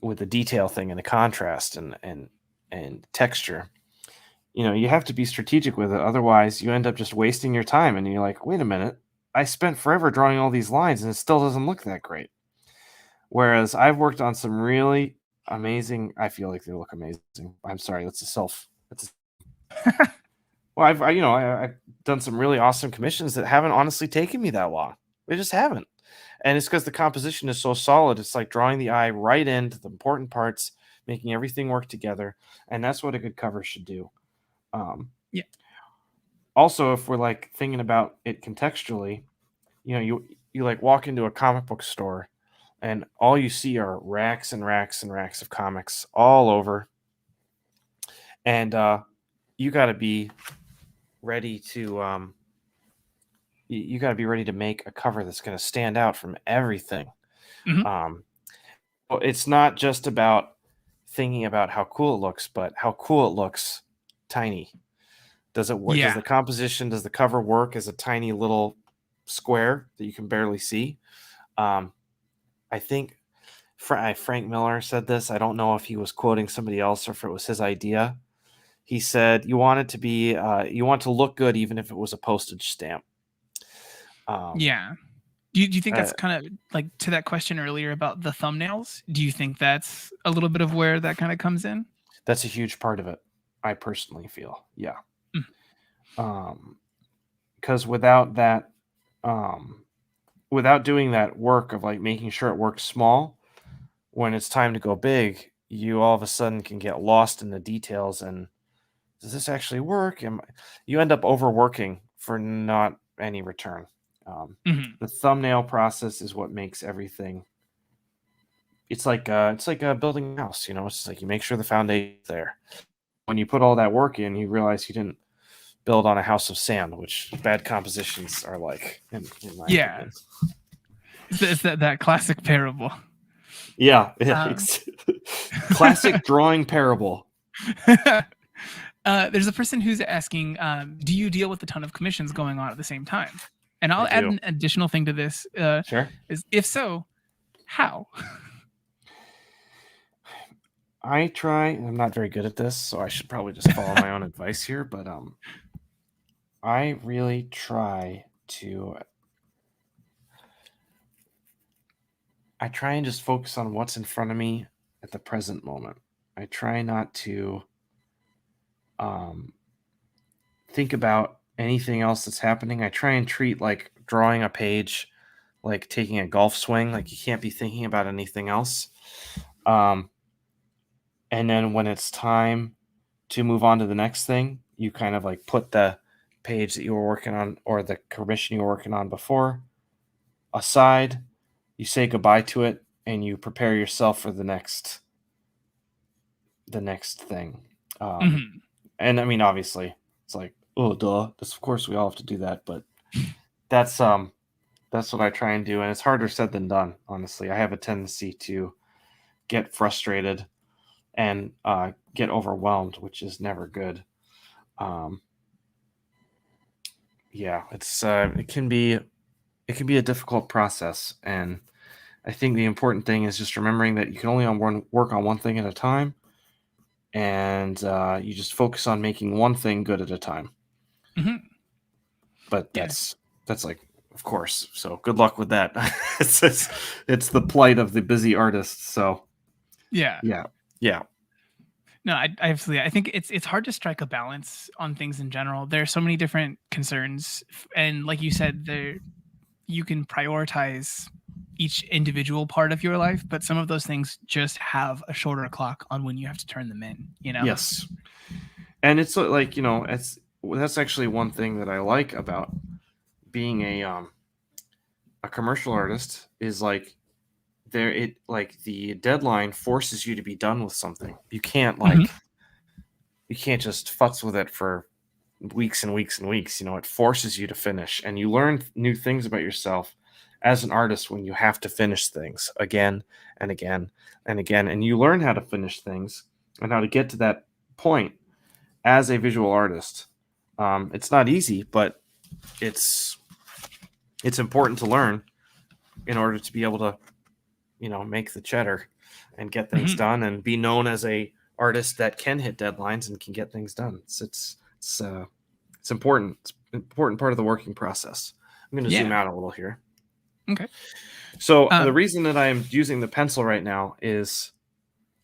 with the detail thing and the contrast and texture. You have to be strategic with it. Otherwise, you end up just wasting your time. And you're like, wait a minute. I spent forever drawing all these lines and it still doesn't look that great. Whereas I've worked on some really amazing. I feel like they look amazing. I'm sorry. Well, I've done some really awesome commissions that haven't honestly taken me that long. They just haven't. And it's because the composition is so solid. It's like drawing the eye right into the important parts, making everything work together. And that's what a good cover should do. Yeah. Also, if we're like thinking about it contextually, you like walk into a comic book store and all you see are racks and racks and racks of comics all over. And you got to be ready to you got to be ready to make a cover that's going to stand out from everything. Well, it's not just about thinking about how cool it looks, but how cool it looks tiny. Does it work? Yeah. Does the composition, does the cover work as a tiny little square that you can barely see? I think Frank Miller said this. I don't know if he was quoting somebody else or if it was his idea. He said, you want it to be, you want to look good even if it was a postage stamp. Yeah. Do you think that's kind of like to that question earlier about the thumbnails? Do you think that's a little bit of where that kind of comes in? That's a huge part of it. I personally feel, yeah. Because without that, without doing that work of like making sure it works small, when it's time to go big, you all of a sudden can get lost in the details and does this actually work? You end up overworking for not any return. The thumbnail process is what makes everything. It's like building a house. It's just like you make sure the foundation's there. When you put all that work in, you realize you didn't build on a house of sand, which bad compositions are like. In my opinion. It's that classic parable. Yeah. Classic drawing parable. There's a person who's asking, do you deal with a ton of commissions going on at the same time? And I'll add an additional thing to this. Sure. Is if so, how? I try. I'm not very good at this, so I should probably just follow my own advice here. But I really try to. I try and just focus on what's in front of me at the present moment. I try not to think about anything else that's happening. I try and treat like drawing a page like taking a golf swing. Like you can't be thinking about anything else. Um, and then when it's time to move on to the next thing, you kind of like put the page that you were working on or the commission you were working on before aside. You say goodbye to it, and you prepare yourself for the next thing. Mhm. And I mean, obviously, it's like, oh, duh. This, of course, we all have to do that, but that's what I try and do, and it's harder said than done. Honestly, I have a tendency to get frustrated and get overwhelmed, which is never good. Um, yeah, it can be a difficult process, and I think the important thing is just remembering that you can only work on one thing at a time, and you just focus on making one thing good at a time. Mhm. But Yeah. that's like, of course. So good luck with that. It's the plight of the busy artist. So Yeah. yeah. No, I absolutely. I think it's hard to strike a balance on things in general. There are so many different concerns, and like you said, there you can prioritize each individual part of your life, but some of those things just have a shorter clock on when you have to turn them in. You know. Yes. And it's like, that's actually one thing that I like about being a commercial artist is like the deadline forces you to be done with something. You can't Mhm. just futz with it for weeks and weeks and weeks. It forces you to finish, and you learn new things about yourself as an artist when you have to finish things again and again and again, and you learn how to finish things and how to get to that point as a visual artist. It's not easy, but it's important to learn in order to be able to make the cheddar and get things Mhm. done and be known as a artist that can hit deadlines and can get things done. It's important. It's an important part of the working process. I'm going to zoom Yeah. out a little here. Okay. So the Um. reason that I'm using the pencil right now is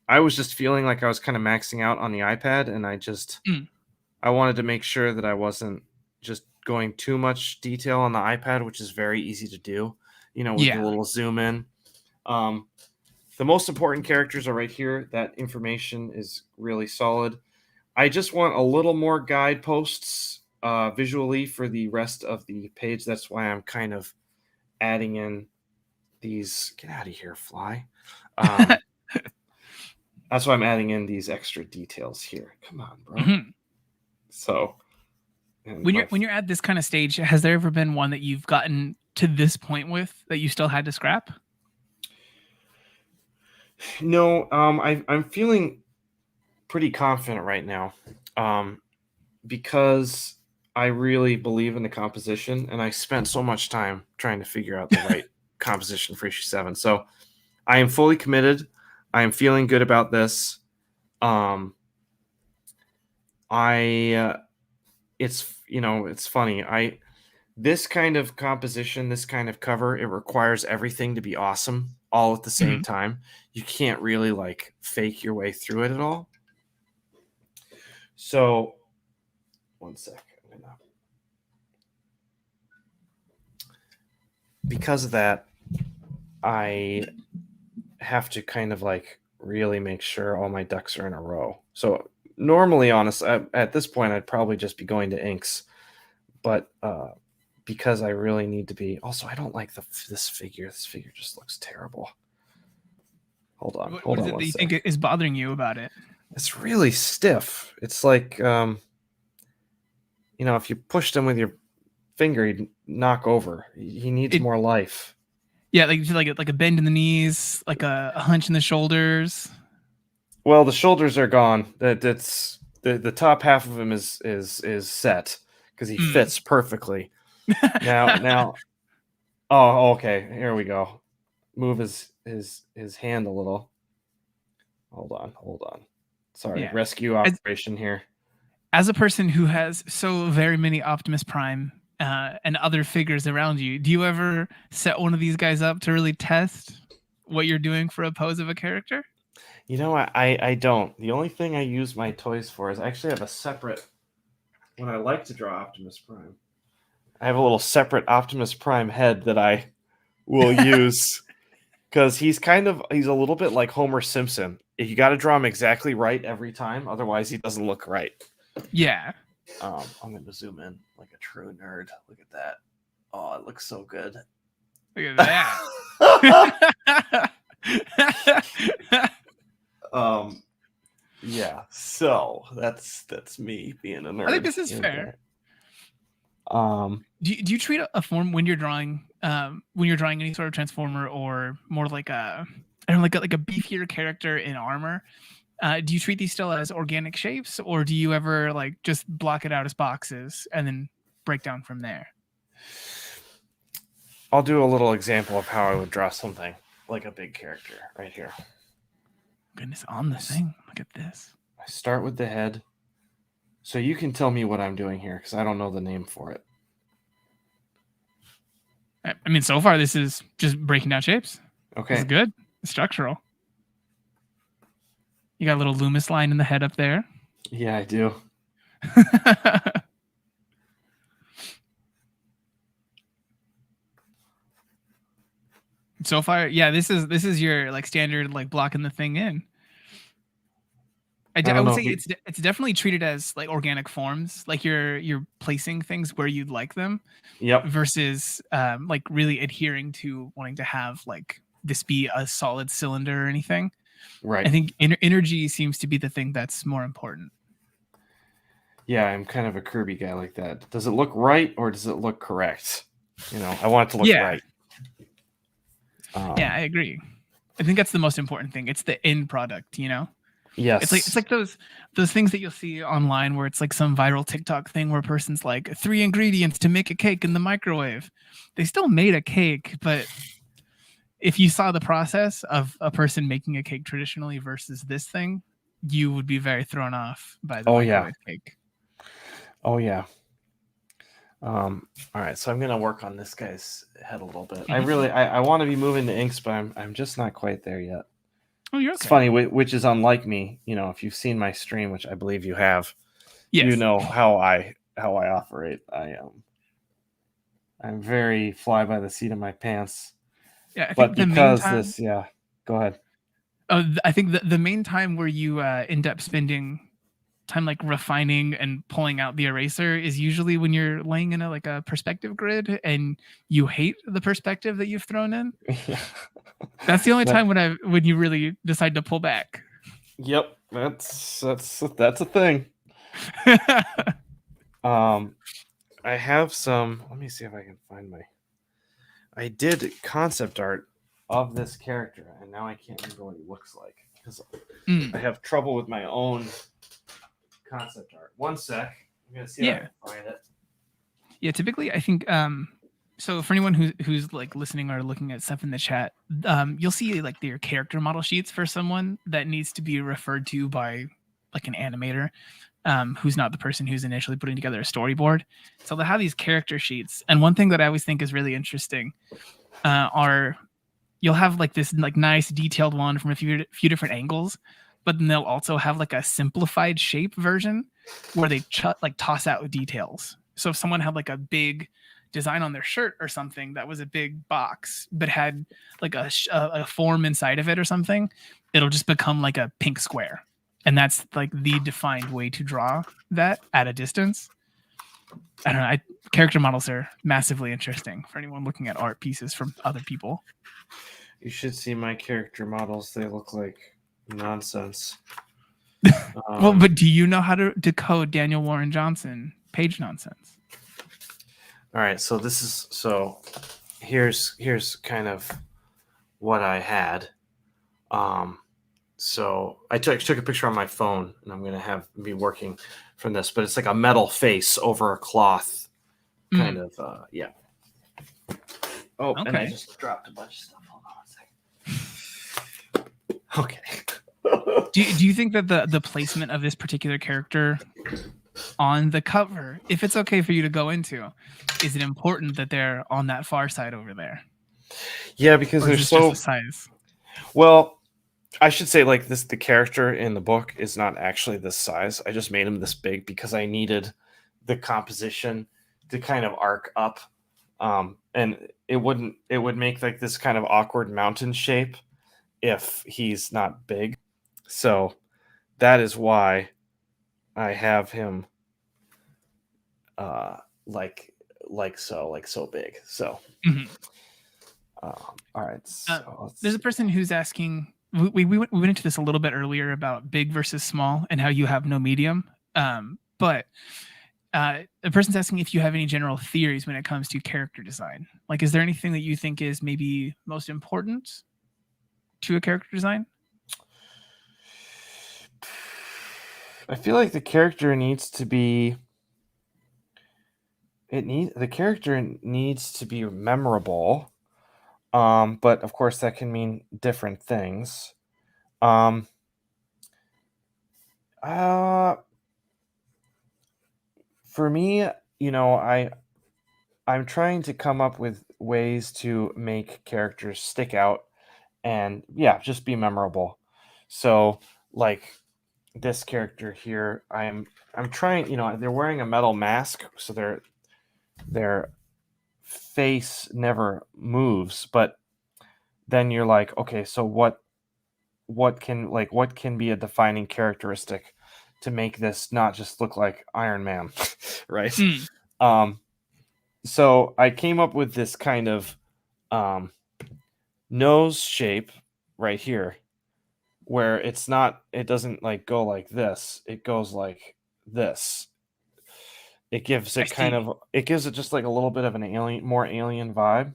I was just feeling like I was kind of maxing out on the iPad, and Mm, I wanted to make sure that I wasn't just going too much detail on the iPad, which is very easy to do, with the yeah. little zoom in. Um, the most important characters are right here. That information is really solid. I just want a little more guideposts visually for the rest of the page. That's why I'm kind of adding in these. Get out of here, fly. Um, that's why I'm adding in these extra details here. Come on, bro. Mhm. So, and When you're at this kind of stage, has there ever been one that you've gotten to this point with that you still had to scrap? no, I'm feeling pretty confident right now, um, because I really believe in the composition, and I spent so much time trying to figure out the right composition for issue 7. So I am fully committed. I am feeling good about this. Um, I it's funny. This kind of composition, this kind of cover, it requires everything to be awesome all at the same Mhm. time. You can't really like fake your way through it at all. So, one sec. Because of that, I have to kind of like really make sure all my ducks are in a row. So normally, at this point, I'd probably just be going to inks, but because I really need to be. Also, I don't like this figure. This figure just looks terrible. What Hold is on it one that you think sec. is bothering you about it? It's really stiff. It's like if you pushed him with your finger, he'd knock over. He needs It more life. Yeah, like a bend in the knees, like a hunch in the shoulders. Well, the shoulders are gone. That's the top half of him is set because he Mm. fits perfectly. Now. Oh, okay. Here we go. Move his hand a little. Hold on. Sorry, Yeah. rescue As operation here. as a person who has so very many Optimus Prime and other figures around you, do you ever set one of these guys up to really test what you're doing for a pose of a character? I don't. The only thing I use my toys for is I actually have a separate when I like to draw Optimus Prime, I have a little separate Optimus Prime head that I will use because he's a little bit like Homer Simpson. You got to draw him exactly right every time, otherwise he doesn't look right. Yeah. I'm going to zoom in like a true nerd. Look at that. Oh, it looks so good. Look at that. Yeah. So that's me being a nerd. I think this is fair. Do you treat a form when you're drawing any sort of transformer or more like a like a beefier character in armor? Do you treat these still as organic shapes, or do you ever like just block it out as boxes and then break down from there? I'll do a little example of how I would draw something like a big character right here. Goodness, on the thing. Look at this. I start with the head. So you can tell me what I'm doing here because I don't know the name for it. I mean, so far this is just breaking down shapes. Okay. It's good. It's structural. You got a little Loomis line in the head up there. Yeah, I do. So far, yeah, this is your like standard like blocking the thing in. I would say it's definitely treated as like organic forms, like you're placing things where you'd like them. Yep. Versus like really adhering to wanting to have like this be a solid cylinder or anything. Right. I think energy seems to be the thing that's more important. Yeah, I'm kind of a Kirby guy like that. Does it look right or does it look correct? I want it to look right. Yeah, I agree. I think that's the most important thing. It's the end product, Yes. It's like those things that you'll see online where it's like some viral TikTok thing where a person's like 3 ingredients to make a cake in the microwave. They still made a cake, but if you saw the process of a person making a cake traditionally versus this thing, you would be very thrown off by the microwave cake. Oh yeah. All right, so I'm gonna work on this guy's head a little bit. I want to be moving the inks, but I'm just not quite there yet. Oh, you're okay. It's funny, which is unlike me. If you've seen my stream, which I believe you have, yes. You know how I operate. I'm very fly by the seat of my pants. Yeah, I think go ahead. I think the main time where you end up spending time like refining and pulling out the eraser is usually when you're laying in a perspective grid and you hate the perspective that you've thrown in. Yeah. That's the only time when you really decide to pull back. Yep, that's a thing. I have some. Let me see if I can find I did concept art of this character, and now I can't remember what he looks like because I have trouble with my own concept art. One sec. I'm gonna see if I can find it. Yeah, typically I think so for anyone who's like listening or looking at stuff in the chat, you'll see like their character model sheets for someone that needs to be referred to by like an animator who's not the person who's initially putting together a storyboard. So they'll have these character sheets, and one thing that I always think is really interesting are you'll have like this like nice detailed one from a few different angles, but then they'll also have like a simplified shape version where they toss out details. So if someone had like a big design on their shirt or something that was a big box but had like a form inside of it or something, it'll just become like a pink square, and that's like the defined way to draw that at a distance. I don't know. Character models are massively interesting for anyone looking at art pieces from other people. You should see my character models. They look like nonsense. Well, but do you know how to decode Daniel Warren Johnson page nonsense? All right, so here's kind of what I had. So I took a picture on my phone, and I'm gonna be working from this, but it's like a metal face over a cloth, kind of. Yeah. Oh, okay. And I just dropped a bunch of stuff. Hold on a second. Okay. Do you think that the placement of this particular character on the cover, if it's okay for you to go into, is it important that they're on that far side over there? Yeah, because they're so just the size. Well, I should say like this: the character in the book is not actually this size. I just made him this big because I needed the composition to kind of arc up, and it would make like this kind of awkward mountain shape if he's not big. So that is why I have him like so big. So Mhm. all right, so There's a person who's asking. We went into this a little bit earlier about big versus small and how you have no medium. But the person's asking if you have any general theories when it comes to character design. Like, is there anything that you think is maybe most important to a character design? I feel like the character needs to be the character needs to be memorable. But of course that can mean different things. Um uh for me, I'm trying to come up with ways to make characters stick out and yeah, just be memorable. So like this character here, I'm trying, they're wearing a metal mask, so their face never moves, but then you're like, okay, so what can be a defining characteristic to make this not just look like Iron Man, right? Mm, Um, so I came up with this kind of um, nose shape right here, where it doesn't like go like this, it goes like this. I see. It gives it just like a little bit of an more alien vibe,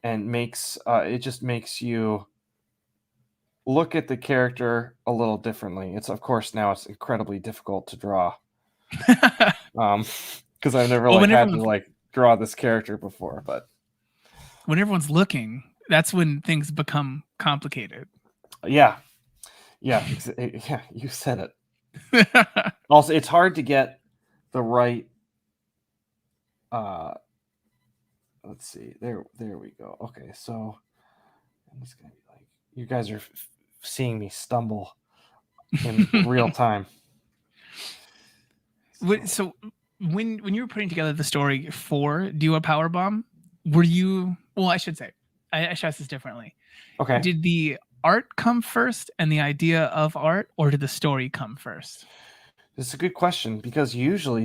and makes it just makes you look at the character a little differently. It's of course now it's incredibly difficult to draw, because I've never Well, like had to like draw this character before. But when everyone's looking, that's when things become complicated. yeah, yeah, yeah, you said it. Also, it's hard to get the right. Uh, let's see. There we go. Okay, so I'm just gonna be like, you guys are seeing me stumble in real time. So when you were putting together the story for Do a Power Bomb, were you? Well, I should say, I should ask this differently. Okay, Did the art come first and the idea of art, or did the story come first? this is a good question because usually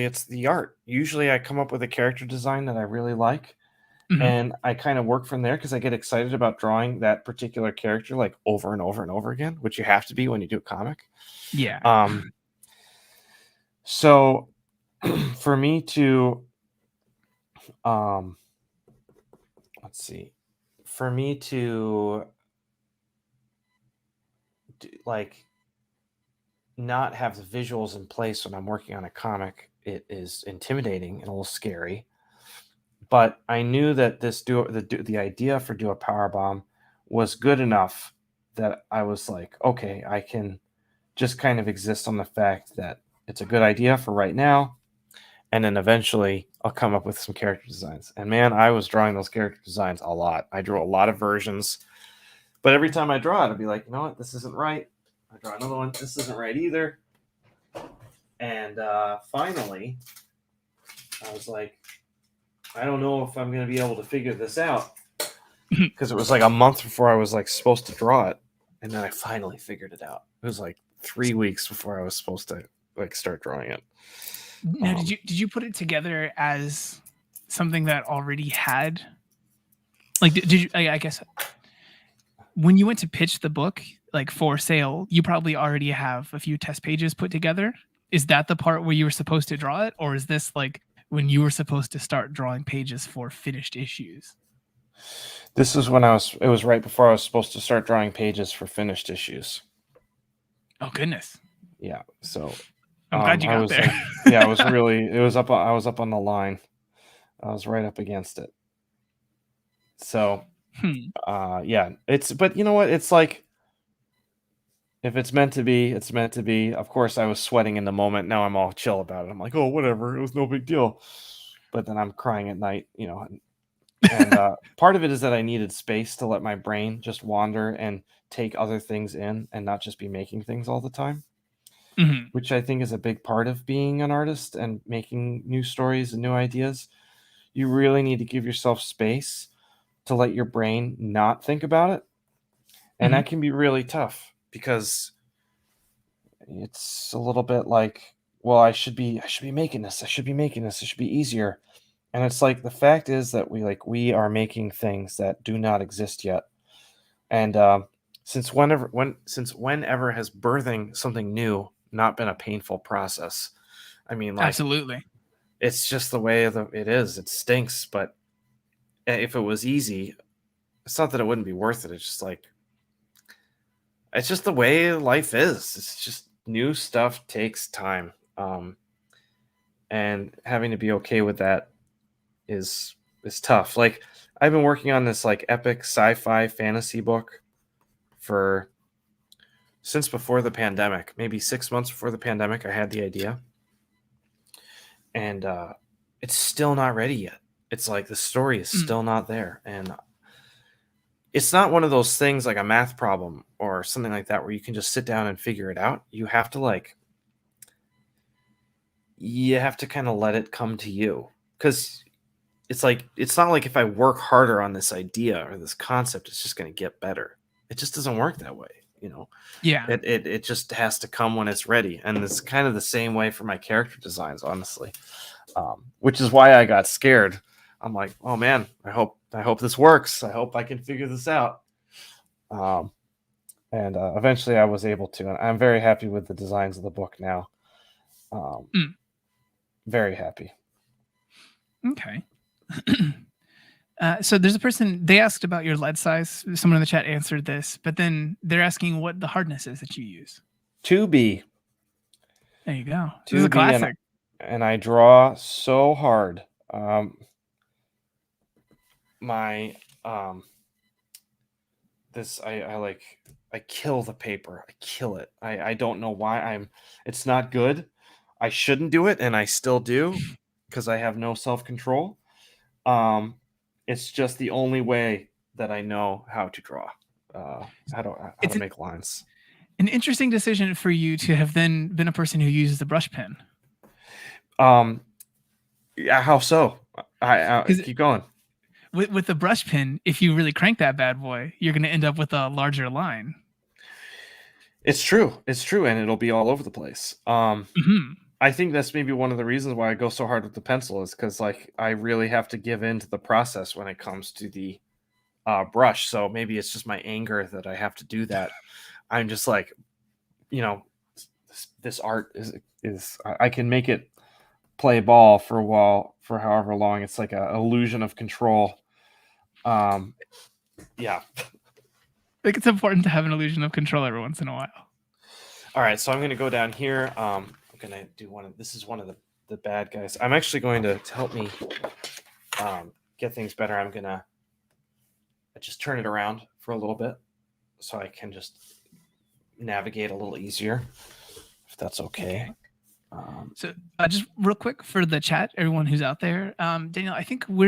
it's the art. Usually I come up with a character design that I really like, Mhm. and I kind of work from there because I get excited about drawing that particular character like over and over and over again, which you have to be when you do a comic. Yeah. So for me to um let's see, for me to like not have the visuals in place when I'm working on a comic, it is intimidating and a little scary. But I knew that the idea for Do a Power Bomb was good enough that I was like, okay, I can just kind of exist on the fact that it's a good idea for right now, and then eventually I'll come up with some character designs. And man, I was drawing those character designs a lot. I drew a lot of versions, but every time I draw it, I'll be like, you know what, this isn't right. I draw another one, this isn't right either. And finally, I was like, I don't know if I'm going to be able to figure this out, because it was like a month before I was like supposed to draw it, and then I finally figured it out. It was like 3 weeks before I was supposed to like start drawing it. Now, did you put it together as something that already had, like, did you? I guess when you went to pitch the book, like for sale, you probably already have a few test pages put together. Is that the part where you were supposed to draw it, or is this like when you were supposed to start drawing pages for finished issues? This is when it was right before I was supposed to start drawing pages for finished issues. Oh goodness. Yeah, so I'm glad you I got was there. like, yeah, I was up on the line. I was right up against it. So yeah, but you know what? It's like, if it's meant to be, it's meant to be. Of course, I was sweating in the moment. Now I'm all chill about it. I'm like, oh, whatever. It was no big deal. But then I'm crying at night, and part of it is that I needed space to let my brain just wander and take other things in and not just be making things all the time. which I think is a big part of being an artist and making new stories and new ideas. You really need to give yourself space to let your brain not think about it. And that can be really tough because it's a little bit like, well, I should be making this. I should be making this. It should be easier. And it's like the fact is that we are making things that do not exist yet. And since whenever has birthing something new not been a painful process? I mean, like, Absolutely. it's just the way it is. It stinks, but if it was easy, it's not that it wouldn't be worth it. It's just like, it's just the way life is. It's just new stuff takes time. And having to be okay with that is tough. Like, I've been working on this like epic sci-fi fantasy book since before the pandemic. Maybe 6 months before the pandemic, I had the idea. And it's still not ready yet. It's like the story is still not there. And it's not one of those things like a math problem or something like that where you can just sit down and figure it out. You have to kind of let it come to you, because it's like, it's not like if I work harder on this idea or this concept, it's just going to get better. It just doesn't work that way, you know? Yeah. It just has to come when it's ready. And it's kind of the same way for my character designs, honestly, which is why I got scared. I'm like, oh man, I hope this works. I hope I can figure this out. And eventually I was able to, and I'm very happy with the designs of the book now. Very happy. Okay. So there's a person, they asked about your lead size. Someone in the chat answered this, but then they're asking what the hardness is that you use. 2B. There you go. This is a 2B, classic. and I draw so hard. I kill the paper. I kill it. I don't know why. It's not good. I shouldn't do it, and I still do because I have no self-control. It's just the only way that I know how to draw, how to make lines. An interesting decision for you to have then been a person who uses the brush pen. Yeah, how so? I keep going. With the brush pen, if you really crank that bad boy, you're going to end up with a larger line. It's true, and it'll be all over the place. I think that's maybe one of the reasons why I go so hard with the pencil, is because like I really have to give in to the process when it comes to the brush. So maybe it's just my anger that I have to do that. I'm just like, you know, this art is I can make it play ball for a while, for however long. It's like an illusion of control. Yeah. I think it's important to have an illusion of control every once in a while. All right, so I'm going to go down here. I'm going to do this is one of the bad guys. I'm actually going to help me get things better. I'm going to just turn it around for a little bit so I can just navigate a little easier, if that's okay. So just real quick for the chat, everyone who's out there, Daniel, I think we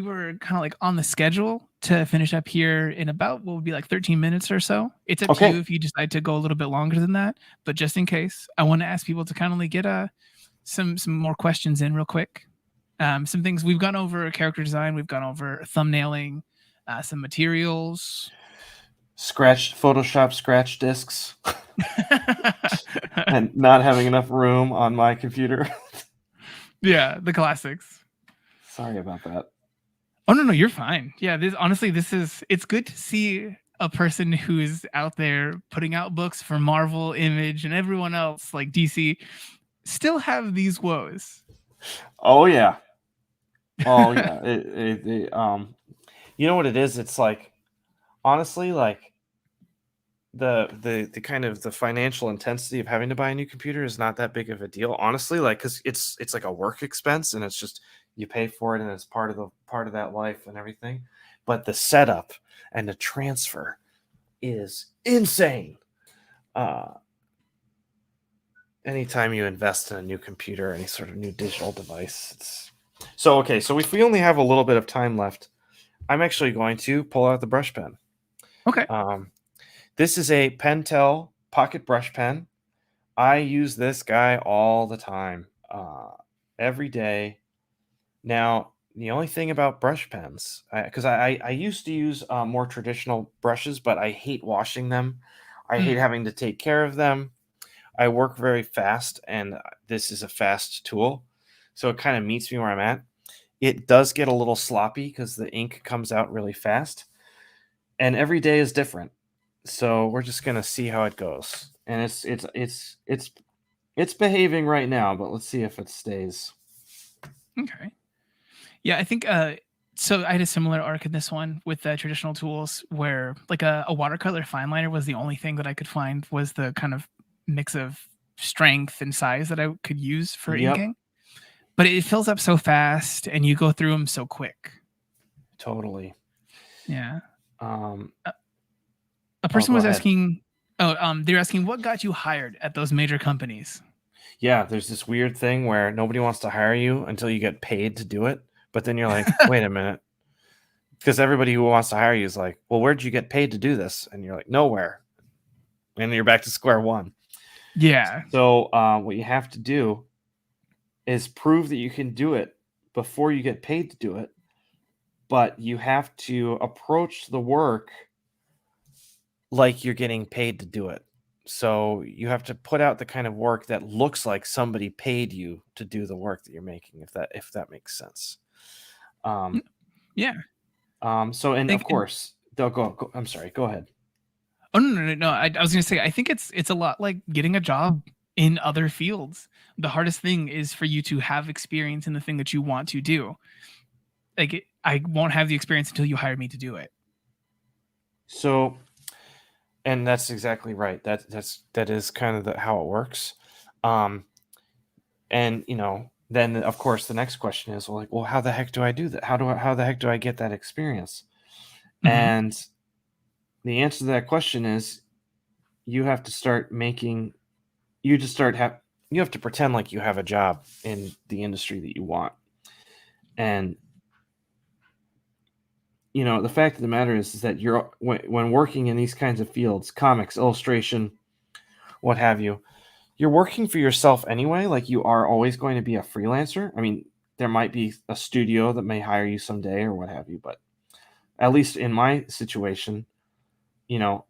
were kind of like on the schedule to finish up here in about what would be like 13 minutes or so. It's up to you if you decide to go a little bit longer than that, but just in case, I want to ask people to kind of like get some more questions in real quick. Some things we've gone over: character design, we've gone over thumbnailing, some materials, Photoshop scratch discs, and not having enough room on my computer. Yeah, the classics. Sorry about that. Oh no, you're fine. Yeah, it's good to see a person who is out there putting out books for Marvel, Image, and everyone else like DC still have these woes. Oh yeah. Oh yeah. You know what it is? It's like, honestly, like the kind of the financial intensity of having to buy a new computer is not that big of a deal, honestly, like, because it's like a work expense, and it's just, you pay for it, and it's part of that life and everything. But the setup and the transfer is insane. Anytime you invest in a new computer, any sort of new digital device, so if we only have a little bit of time left, I'm actually going to pull out the brush pen. Okay. This is a Pentel pocket brush pen. I use this guy all the time, every day. Now, the only thing about brush pens, because I used to use more traditional brushes, but I hate washing them. I hate Mm, having to take care of them. I work very fast, and this is a fast tool, so it kind of meets me where I'm at. It does get a little sloppy because the ink comes out really fast, and every day is different. So we're just gonna see how it goes, and it's behaving right now, but let's see if it stays. okay. Yeah, I think so I had a similar arc in this one with the traditional tools where like a watercolor fine liner was the only thing that I could find was the kind of mix of strength and size that I could use for Yep, inking. But it fills up so fast and you go through them so quick. totally. Yeah. Um, A, a oh, person go was ahead. asking they're asking what got you hired at those major companies? Yeah, there's this weird thing where nobody wants to hire you until you get paid to do it. But then you're like, wait a minute. Because everybody who wants to hire you is like, well, where'd you get paid to do this? And you're like, nowhere. And you're back to square one. Yeah. So, what you have to do is prove that you can do it before you get paid to do it. But you have to approach the work like you're getting paid to do it. So you have to put out the kind of work that looks like somebody paid you to do the work that you're making, if that makes sense. Mm, Um, yeah. so and of Think course they'll go. I'm sorry. Go ahead. Oh no. I was gonna say I think it's a lot like getting a job in other fields. The hardest thing is for you to have experience in the thing that you want to do. I won't have the experience until you hire me to do it. So, and that's exactly right. That is kind of how it works. Um, and then of course the next question is, well, like, well, how the heck do I do that? How the heck do I get that experience? Hmm. And the answer to that question is you have to start making you just start have you have to pretend like you have a job in the industry that you want. And the fact of the matter is that when working in these kinds of fields, comics, illustration, what have you, you're working for yourself anyway. Like, you are always going to be a freelancer. I mean, there might be a studio that may hire you someday or what have you, but at least in my situation, you know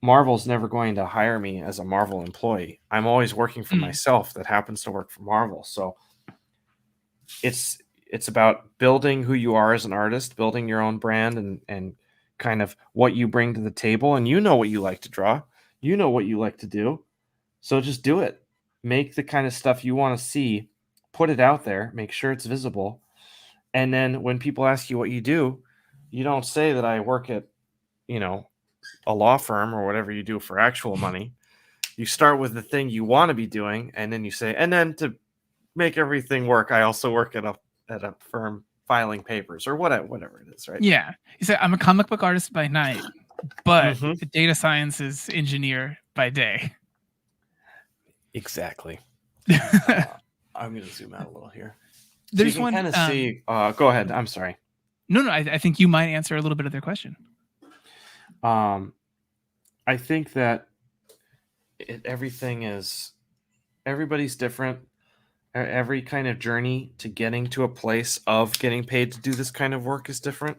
Marvel's never going to hire me as a Marvel employee. I'm always working for Mm, myself that happens to work for Marvel. So it's about building who you are as an artist, building your own brand, and kind of what you bring to the table. And you know what you like to draw, you know what you like to do, so just do it. Make the kind of stuff you want to see, put it out there, make sure it's visible, and then when people ask you what you do, you don't say that I work at you know a law firm or whatever you do for actual money. You start with the thing you want to be doing, and then you say, and then to make everything work, I also work at a firm filing papers or whatever it is, right? yeah. You said I'm a comic book artist by night, but Hmm. a data sciences engineer by day. Exactly. I'm going to zoom out a little here so you There's can one. kind of see. Go ahead. I'm sorry. No. I think you might answer a little bit of their question. Um, I think that everything is everybody's different. Every kind of journey to getting to a place of getting paid to do this kind of work is different.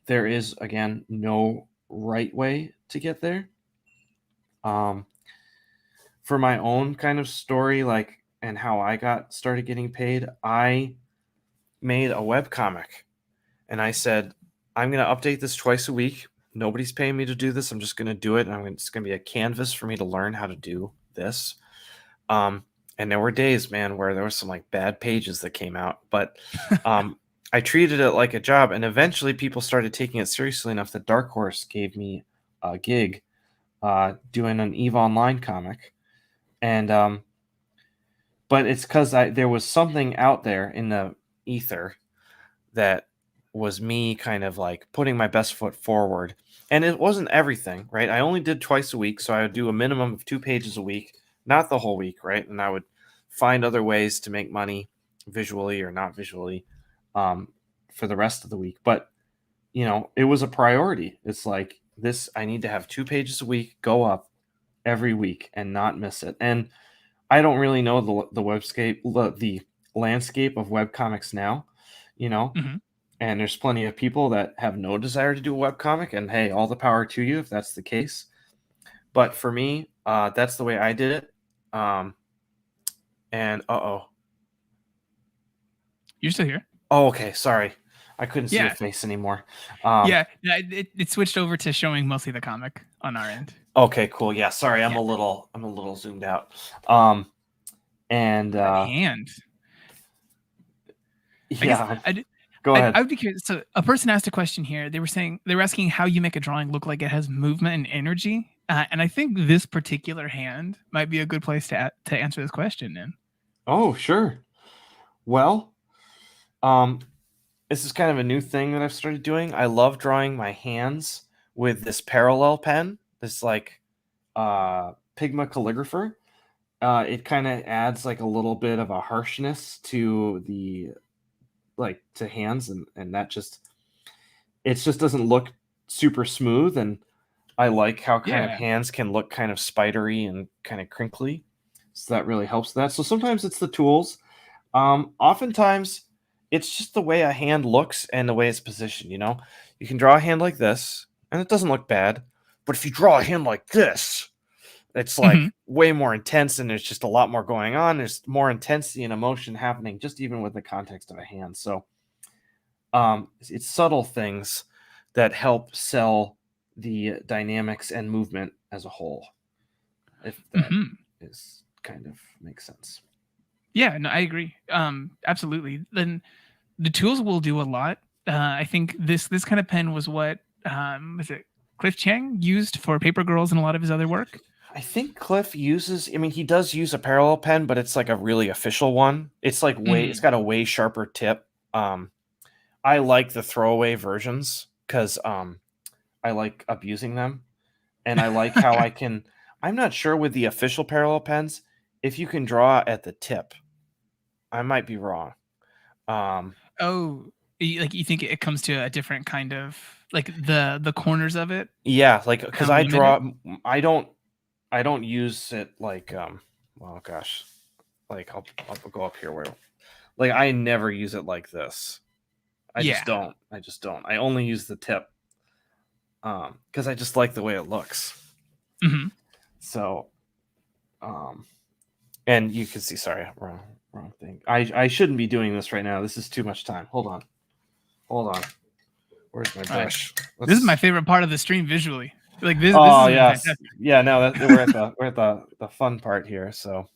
There is, again, no right way to get there. Um, for my own kind of story, like, and how I got started getting paid, I made a web comic, and I said, I'm going to update this twice a week. Nobody's paying me to do this. I'm just going to do it. And it's going to be a canvas for me to learn how to do this. Um, and there were days, man, where there was some like bad pages that came out, but um, I treated it like a job. And eventually people started taking it seriously enough that Dark Horse gave me a gig doing an EVE Online comic. And but it's because there was something out there in the ether that was me kind of like putting my best foot forward. And it wasn't everything, right? I only did twice a week, so I would do a minimum of 2 pages a week, not the whole week, right? And I would find other ways to make money visually or not visually um, for the rest of the week. But it was a priority. It's like, this, I need to have 2 pages a week go up, every week and not miss it. And I don't really know the landscape of webcomics now, you know, Hmm. and there's plenty of people that have no desire to do a webcomic, and hey, all the power to you if that's the case. But for me, that's the way I did it. And You're still here. oh, okay, sorry, I couldn't see your Yeah. face anymore. Yeah. It switched over to showing mostly the comic on our end. Okay, cool. Yeah, sorry, I'm Yeah. a little zoomed out. And That hand. I guess yeah, go I ahead. would be curious. So a person asked a question here. They were asking how you make a drawing look like it has movement and energy. And I think this particular hand might be a good place to answer this question in. Oh, sure. Well, um, this is kind of a new thing that I've started doing. I love drawing my hands with this parallel pen, this like Pigma calligrapher. It kind of adds like a little bit of a harshness to the to hands, and that just doesn't look super smooth. And I like how kind of Yeah. hands can look kind of spidery and kind of crinkly. So that really helps that. So sometimes it's the tools. Oftentimes it's just the way a hand looks and the way it's positioned, you know? You can draw a hand like this, and it doesn't look bad. But if you draw a hand like this, it's like Hmm. way more intense, and there's just a lot more going on. There's more intensity and emotion happening just even with the context of a hand. So it's subtle things that help sell the dynamics and movement as a whole, if that Hmm. is kind of makes sense. Yeah. No, I agree. Absolutely. Then the tools will do a lot. I think this kind of pen was what was it Cliff Chang used for Paper Girls and a lot of his other work. I think Cliff uses, I mean, he does use a parallel pen, but it's like a really official one. It's like it's Mhm. got a way sharper tip. I like the throwaway versions because I like abusing them. And I like how I'm not sure with the official parallel pens, if you can draw at the tip. I might be wrong. Um, Oh, like you think it comes to a different kind of like the corners of it yeah, like because kind of limit it. I don't use it like well, gosh, like I'll go up here where like I never use it like this. I just Yeah. don't. I just don't. I only use the tip because I just like the way it looks. Hmm. So and you can see, sorry, wrong thing. I shouldn't be doing this right now. This is too much time. Hold on. Where's my All right. brush? This is my Let's. favorite part of the stream visually. Like this Oh has been yes, fantastic. yeah. Now that we're at the fun part here. So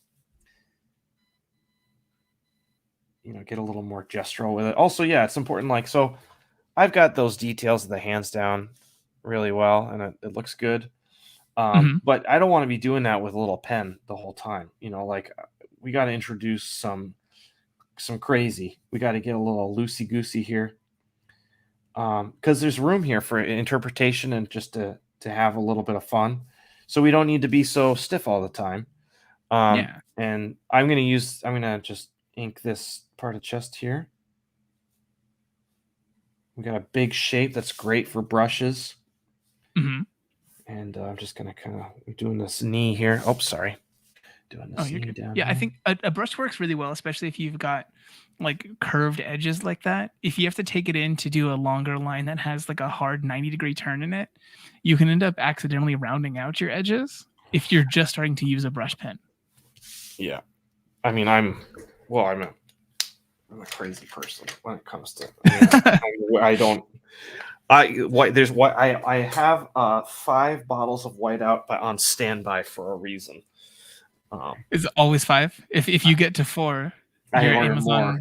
get a little more gestural with it. Also, yeah, it's important. Like so, I've got those details of the hands down really well, and it looks good. Hmm. But I don't want to be doing that with a little pen the whole time. Like we got to introduce some crazy. We got to get a little loosey goosey here, because there's room here for interpretation and just to have a little bit of fun. So we don't need to be so stiff all the time. Yeah. And I'm gonna just ink this part of chest here. We got a big shape that's great for brushes. Hmm. And I'm just gonna kind of doing this knee here. Oh, sorry, doing Oh, this you're knee good. down Yeah, I here. think a brush works really well, especially if you've got like curved edges like that. If you have to take it in to do a longer line that has like a hard 90-degree turn in it, you can end up accidentally rounding out your edges if you're just starting to use a brush pen. Yeah, I mean, well, I'm a crazy person when it comes to. I don't. I have 5 bottles of whiteout on standby for a reason. It's always 5. If you get to 4, I your order more.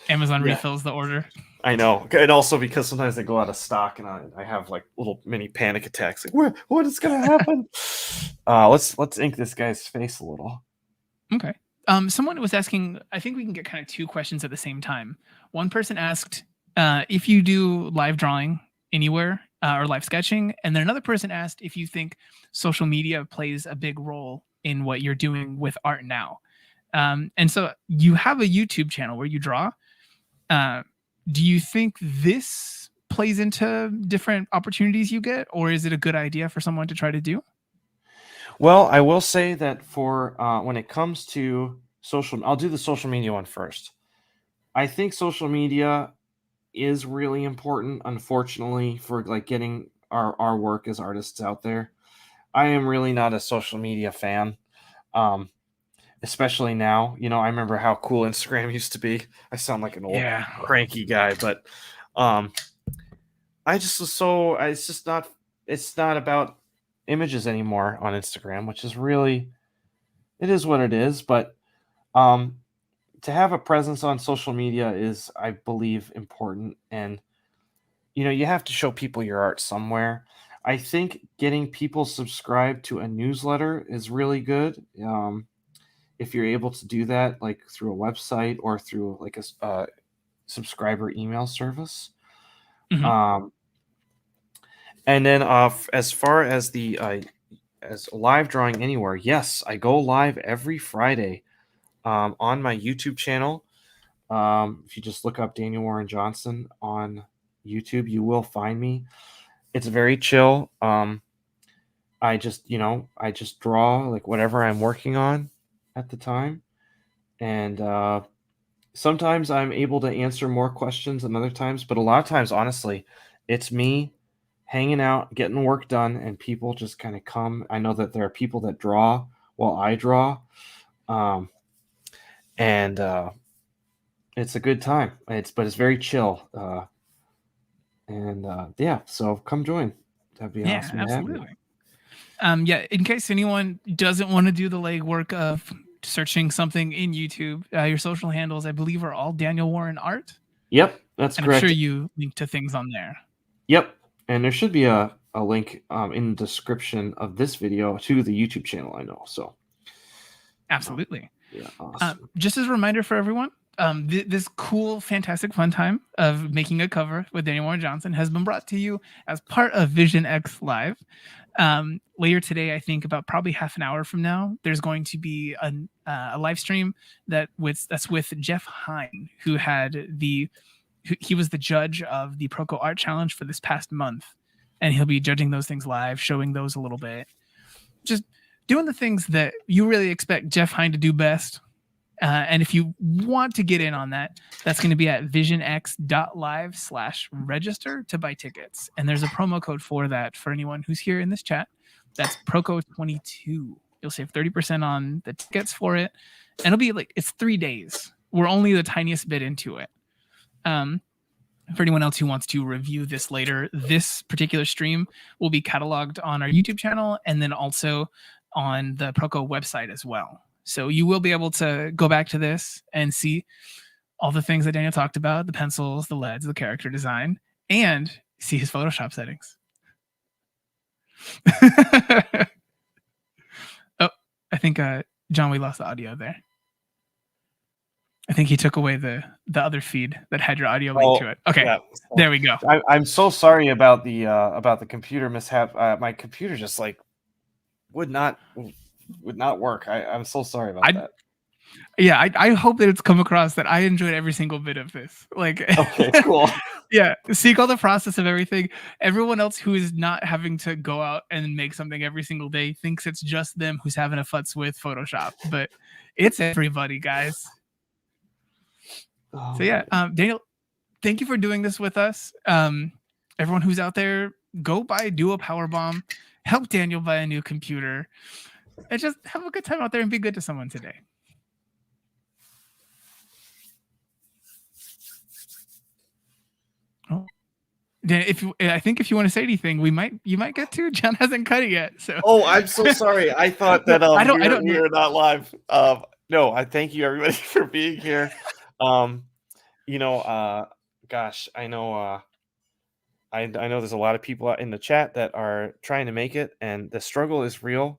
Amazon Yeah, refills the order. I know, and also because sometimes they go out of stock, and I have like little mini panic attacks. Like, what is gonna happen? Let's ink this guy's face a little. Okay. Someone was asking, I think we can get kind of 2 questions at the same time. One person asked if you do live drawing anywhere or live sketching, and then another person asked if you think social media plays a big role in what you're doing with art now. And so you have a YouTube channel where you draw. Uh, do you think this plays into different opportunities you get, or is it a good idea for someone to try to do? Well, I will say that for when it comes to social, I'll do the social media one first. I think social media is really important, unfortunately, for like getting our work as artists out there. I am really not a social media fan, um, especially now. I remember how cool Instagram used to be. I sound like an old Yeah. cranky guy, but um, I just was so it's just not it's not about images anymore on Instagram, which is really it is what it is. But um, to have a presence on social media is, I believe, important, and you have to show people your art somewhere. I think getting people subscribed to a newsletter is really good. If you're able to do that, like through a website or through like a subscriber email service. Mhm. Um, and then as far as the as live drawing anywhere, yes, I go live every Friday on my YouTube channel. If you just look up Daniel Warren Johnson on YouTube, you will find me. It's very chill. I just draw like whatever I'm working on at the time, and sometimes I'm able to answer more questions than other times. But a lot of times, honestly, it's me hanging out, getting work done, and people just kind of come. I know that there are people that draw while I draw, um, and it's a good time. But it's very chill, and yeah. So come join. That'd be Yeah, awesome to have you. absolutely. Yeah, in case anyone doesn't want to do the legwork of searching something in YouTube, your social handles, I believe, are all Daniel Warren Art, Yep, that's and I'm sure correct. you link to things on there. Yep, and there should be a link in the description of this video to the YouTube channel. I know. So Absolutely. yeah, awesome. Just as a reminder for everyone, this cool, fantastic, fun time of making a cover with Daniel Warren Johnson has been brought to you as part of Vision X Live. Later today, I think about probably half an hour from now, there's going to be a live stream that's with Jeff Hine, who he was the judge of the Proko Art Challenge for this past month, and he'll be judging those things live, showing those a little bit, just doing the things that you really expect Jeff Hine to do best. And if you want to get in on that, that's going to be at visionx.live/register to buy tickets. And there's a promo code for that for anyone who's here in this chat. That's Proko22. You'll save 30% on the tickets for it. And it'll be like, it's 3 days. We're only the tiniest bit into it. For anyone else who wants to review this later, this particular stream will be cataloged on our YouTube channel and then also on the Proko website as well. So you will be able to go back to this and see all the things that Daniel talked about, the pencils, the LEDs, the character design, and see his Photoshop settings. Oh, I think, John, we lost the audio there. I think he took away the other feed that had your audio link to it. Okay, yeah. There we go. I'm so sorry about the computer mishap. My computer just like would not work. I'm so sorry about that. Yeah, I hope that it's come across that I enjoyed every single bit of this. Like, okay, cool. Yeah, seeing all the process of everything. Everyone else who is not having to go out and make something every single day thinks it's just them who's having a futz with Photoshop, but it's everybody, guys. So yeah, Daniel, thank you for doing this with us. Everyone who's out there, go do a power bomb, help Daniel buy a new computer, and just have a good time out there and be good to someone today. Oh, Dan, I think if you want to say anything, you might get to. John hasn't cut it yet. So. Oh, I'm so sorry. I thought that we were not live. No, I thank you everybody for being here. Gosh, I know. I know there's a lot of people out in the chat that are trying to make it, and the struggle is real.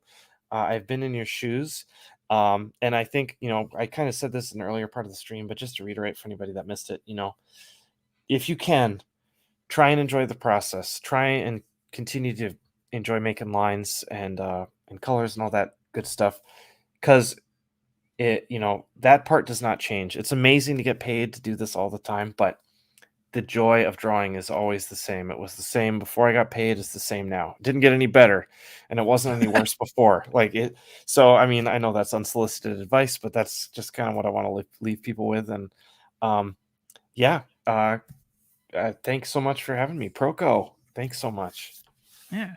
I've been in your shoes, and I think I kind of said this in the earlier part of the stream, but just to reiterate for anybody that missed it, if you can, try and enjoy the process. Try and continue to enjoy making lines and colors and all that good stuff, because that part does not change. It's amazing to get paid to do this all the time, but the joy of drawing is always the same. It was the same before I got paid. It's the same now. It didn't get any better, and it wasn't any worse before. Like it. So I mean, I know that's unsolicited advice, but that's just kind of what I want to leave people with. And yeah, thanks so much for having me, Proko. Thanks so much. Yeah.